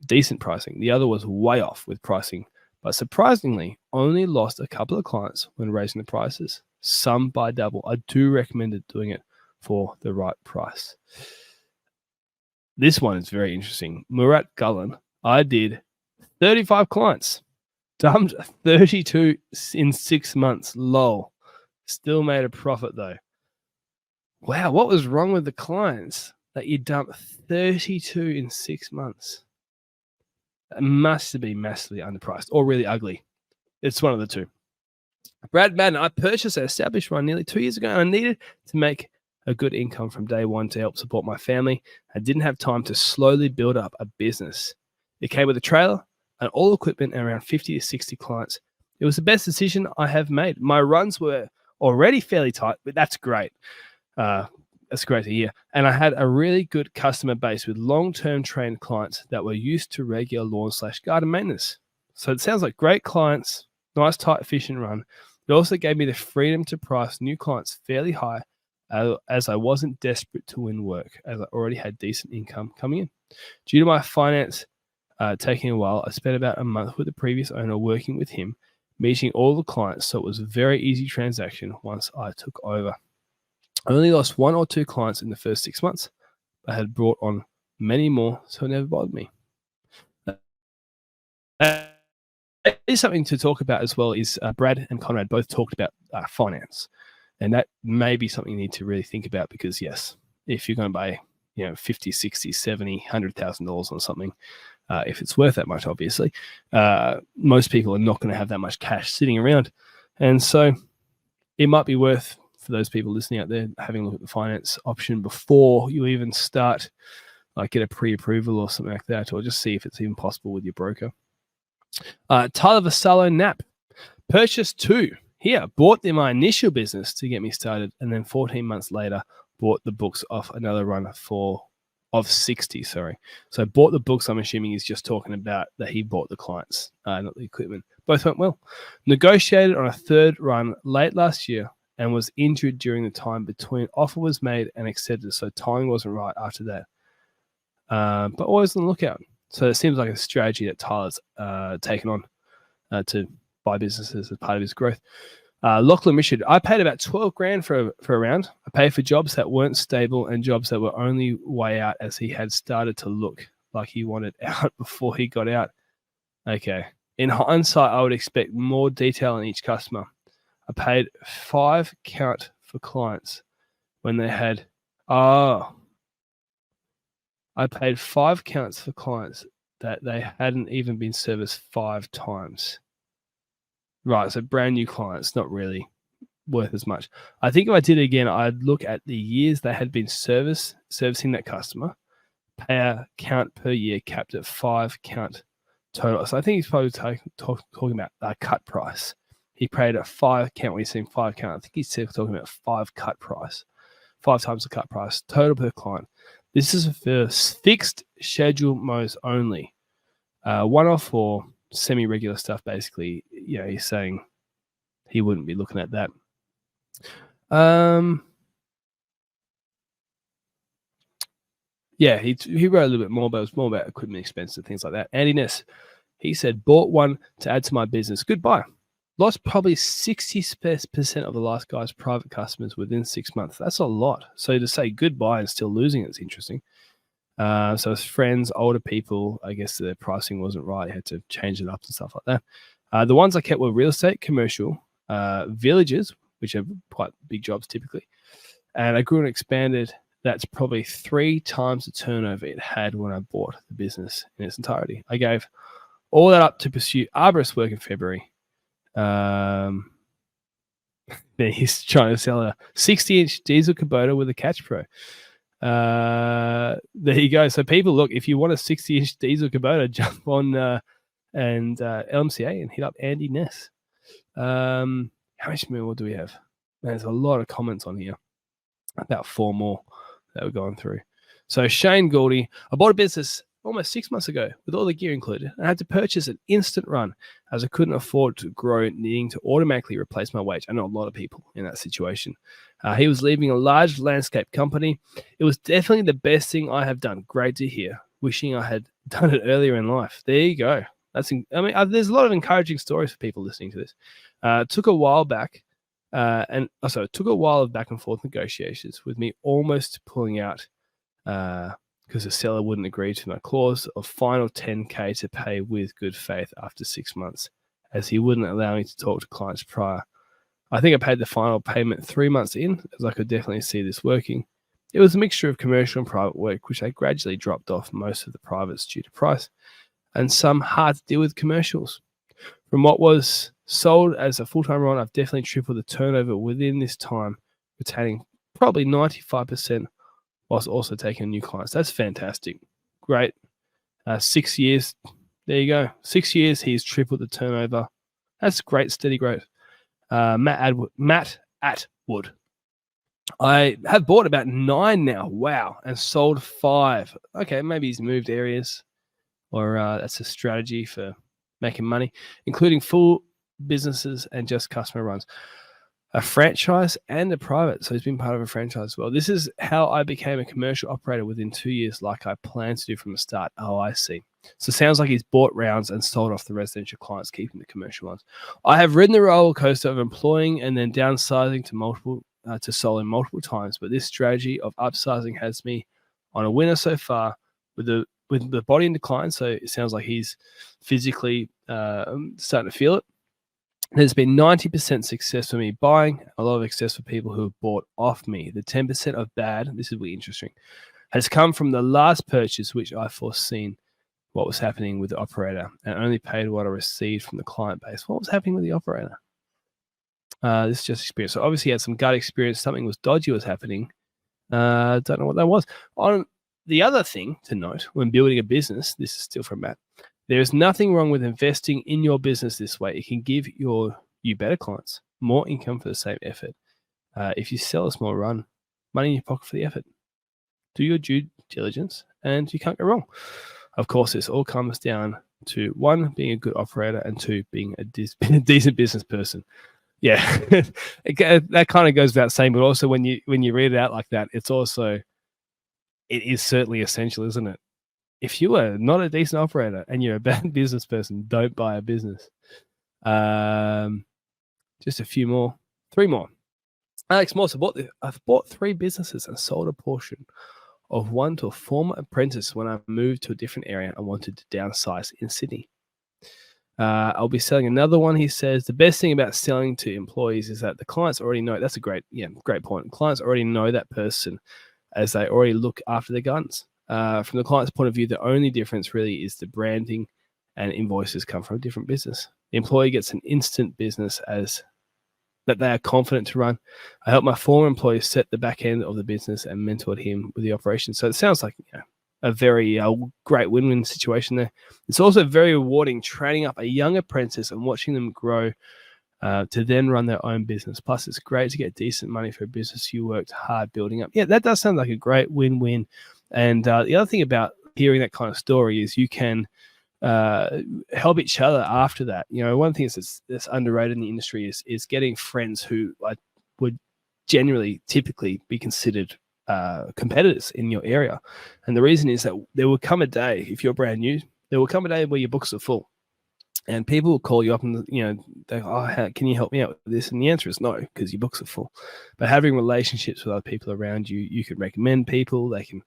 The other was way off with pricing, but surprisingly, only lost a couple of clients when raising the prices. Some by double. I do recommend doing it for the right price. This one is very interesting. Murat Gulen, I did 35 clients. Dumped 32 in 6 months. Lol. Still made a profit though. Wow, what was wrong with the clients that you dumped 32 in 6 months? It must have been massively underpriced or really ugly. It's one of the two. Brad Madden, I purchased an established one nearly 2 years ago, and I needed to make a good income from day one to help support my family. I didn't have time to slowly build up a business. It came with a trailer and all equipment and around 50 to 60 clients. It was the best decision I have made. My runs were already fairly tight, but that's great. That's great to hear. And I had a really good customer base with long-term trained clients that were used to regular lawn/garden maintenance. So it sounds like great clients, nice, tight, efficient run. It also gave me the freedom to price new clients fairly high as I wasn't desperate to win work, as I already had decent income coming in. Due to my finance taking a while, I spent about a month with the previous owner working with him, meeting all the clients, so it was a very easy transaction once I took over. I only lost 1 or 2 clients in the first 6 months. I had brought on many more, so it never bothered me. Is something to talk about as well is Brad and Conrad both talked about finance, and that may be something you need to really think about, because yes, if you're going to buy 50, 60, 70, $100,000 on something, if it's worth that much, obviously, most people are not going to have that much cash sitting around, and so it might be worth, for those people listening out there, having a look at the finance option before you even start, like get a pre-approval or something like that, or just see if it's even possible with your broker. Tyler Vasallo Knapp, purchased 2 here, bought my initial business to get me started, and then 14 months later bought the books off another run of 60. So bought the books. I'm assuming he's just talking about that he bought the clients, not the equipment. Both went well. Negotiated on a 3rd run late last year and was injured during the time between offer was made and accepted, so timing wasn't right after that. But always on the lookout. So it seems like a strategy that Tyler's taken on to buy businesses as part of his growth. Lachlan Richard, I paid about 12 grand for a round. I paid for jobs that weren't stable and jobs that were only way out, as he had started to look like he wanted out before he got out. Okay. In hindsight, I would expect more detail on each customer. I paid 5 count for clients when they had... I paid 5 counts for clients that they hadn't even been serviced 5 times. Right, so brand new clients, not really worth as much. I think if I did it again, I'd look at the years they had been servicing that customer, pay a count per year capped at 5 count total. So I think he's probably talking about a cut price. He paid a 5 count when he's saying 5 count. I think he's talking about 5 cut price, 5 times the cut price total per client. This is for fixed schedule modes only. One-off or semi-regular stuff, basically. He's saying he wouldn't be looking at that. He wrote a little bit more, but it was more about equipment expense and things like that. Andy Ness, he said, bought one to add to my business. Goodbye. Lost probably 60% of the last guy's private customers within 6 months. That's a lot. So to say goodbye and still losing it's interesting. So his friends, older people, I guess the pricing wasn't right. He had to change it up and stuff like that. The ones I kept were real estate, commercial, villages, which are quite big jobs typically. And I grew and expanded. That's probably 3 times the turnover it had when I bought the business in its entirety. I gave all that up to pursue arborist work in February. Then he's trying to sell a 60-inch diesel Kubota with a Catch Pro. There you go. So people, look, if you want a 60-inch diesel Kubota, jump on LMCA and hit up Andy Ness. How much more do we have? There's a lot of comments on here. About 4 more that we're going through. So Shane Goldie, I bought a business almost 6 months ago with all the gear included. I had to purchase an instant run as I couldn't afford to grow, needing to automatically replace my wage. I know a lot of people in that situation. He was leaving a large landscape company. It was definitely the best thing I have done. Great to hear. Wishing I had done it earlier in life. There you go. There's a lot of encouraging stories for people listening to this. It took a while back, it took a while of back and forth negotiations with me almost pulling out because the seller wouldn't agree to my clause of final 10K to pay with good faith after 6 months, as he wouldn't allow me to talk to clients prior. I think I paid the final payment 3 months in, as I could definitely see this working. It was a mixture of commercial and private work, which I gradually dropped off most of the privates due to price, and some hard to deal with commercials. From what was sold as a full-time run, I've definitely tripled the turnover within this time, retaining probably 95%, whilst also taking new clients. That's fantastic. Great. 6 years. There you go. 6 years, he's tripled the turnover. That's great, steady growth. Matt Atwood. I have bought about 9 now. Wow. And sold 5. Okay, maybe he's moved areas, or that's a strategy for making money, including full businesses and just customer runs. A franchise and a private. So he's been part of a franchise as well. This is how I became a commercial operator within 2 years, like I planned to do from the start. Oh, I see. So it sounds like he's bought rounds and sold off the residential clients, keeping the commercial ones. I have ridden the roller coaster of employing and then downsizing to solo multiple times, but this strategy of upsizing has me on a winner so far with the body in decline. So it sounds like he's physically starting to feel it. There's been 90% success for me buying, a lot of success for people who have bought off me. The 10% of bad, this is really interesting, has come from the last purchase, which I foreseen what was happening with the operator and only paid what I received from the client base. What was happening with the operator? This is just experience. So obviously he had some gut experience. Something was dodgy was happening. Don't know what that was. On the other thing to note when building a business, this is still from Matt, there is nothing wrong with investing in your business this way. It can give you better clients, more income for the same effort. If you sell a small run, money in your pocket for the effort. Do your due diligence and you can't go wrong. Of course, this all comes down to 1, being a good operator, and 2, being a decent business person. Yeah, that kind of goes without saying, but also when you read it out like that, it is certainly essential, isn't it? If you are not a decent operator and you're a bad business person, don't buy a business. Just a few more. 3 more. Alex Morse, I've bought 3 businesses and sold a portion of one to a former apprentice when I moved to a different area and wanted to downsize in Sydney. I'll be selling another one. He says the best thing about selling to employees is that the clients already know. That's a great point. Clients already know that person, as they already look after their guns. From the client's point of view, the only difference really is the branding, and invoices come from a different business. The employee gets an instant business that they are confident to run. I helped my former employee set the back end of the business and mentored him with the operation. So it sounds like a very great win-win situation there. It's also very rewarding training up a young apprentice and watching them grow to then run their own business. Plus, it's great to get decent money for a business you worked hard building up. Yeah, that does sound like a great win-win. And the other thing about hearing that kind of story is you can help each other after that. One thing that's underrated in the industry is getting friends who would typically be considered competitors in your area. And the reason is that there will come a day, if you're brand new, there will come a day where your books are full. And people will call you up and, they go, can you help me out with this? And the answer is no, because your books are full. But having relationships with other people around you, you can recommend people. They can,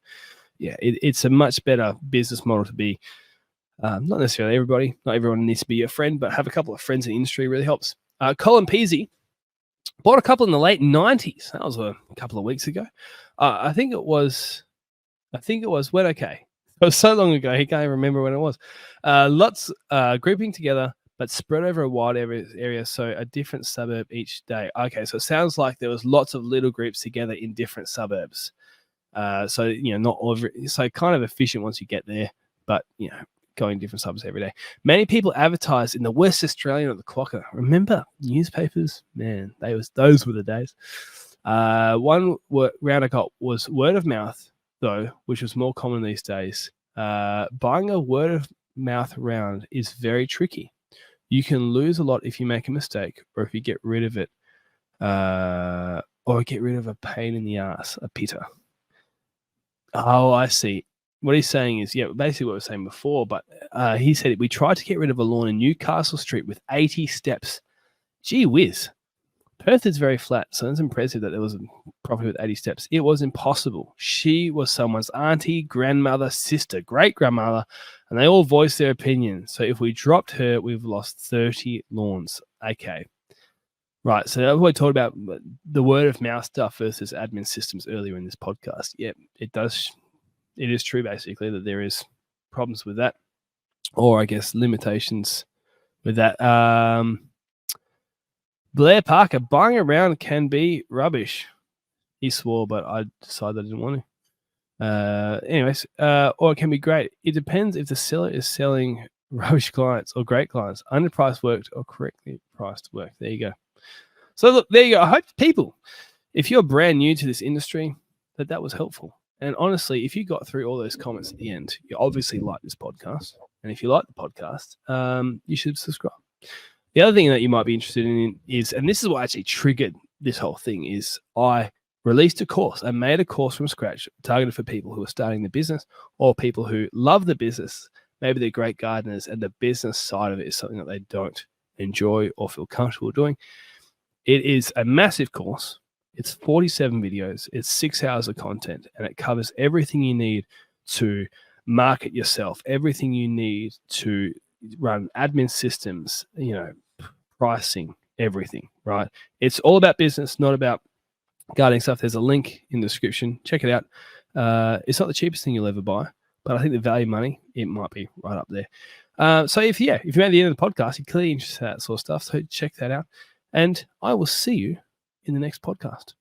it's a much better business model to be. Not necessarily everybody, not everyone needs to be your friend, but have a couple of friends in the industry really helps. Colin Peasy bought a couple in the late 90s. That was a couple of weeks ago. I think it was when, okay. It was so long ago, he can't even remember when it was. Lots grouping together, but spread over a wide area, so a different suburb each day. Okay, so it sounds like there was lots of little groups together in different suburbs. So, not all of it. So kind of efficient once you get there, but, going different suburbs every day. Many people advertise in the West Australian or the Clocker. Remember newspapers? Man, those were the days. One round I got was word of mouth, though, which was more common these days. Buying a word of mouth round is very tricky. You can lose a lot if you make a mistake or if you get rid of it, or get rid of a pain in the ass, a pitter. Oh, I see. What he's saying is, yeah, basically what I was saying before, but he said we tried to get rid of a lawn in Newcastle Street with 80 steps. Gee whiz. Perth is very flat, so it's impressive that there was a property with 80 steps. It was impossible. She was someone's auntie, grandmother, sister, great-grandmother, and they all voiced their opinion. So if we dropped her, we've lost 30 lawns. Okay. Right, so that's what we talked about, the word of mouth stuff versus admin systems earlier in this podcast. Yeah, it is true, basically, that there is problems with that, or I guess limitations with that. Blair Parker, buying around can be rubbish. He swore, but I decided I didn't want to. Or it can be great. It depends if the seller is selling rubbish clients or great clients, underpriced work or correctly priced work. There you go. So look, there you go. I hope people, if you're brand new to this industry, that was helpful. And honestly, if you got through all those comments at the end, you obviously like this podcast. And if you like the podcast, you should subscribe. The other thing that you might be interested in is, and this is what actually triggered this whole thing, is I released a course. I made a course from scratch targeted for people who are starting the business or people who love the business. Maybe they're great gardeners and the business side of it is something that they don't enjoy or feel comfortable doing. It is a massive course. It's 47 videos. It's 6 hours of content, and it covers everything you need to market yourself, everything you need to run admin systems, pricing, everything, right? It's all about business, not about gardening stuff. There's a link in the description. Check it out. It's not the cheapest thing you'll ever buy, but I think the value money, it might be right up there. So if you're at the end of the podcast, you're clearly interested in that sort of stuff, so check that out. And I will see you in the next podcast.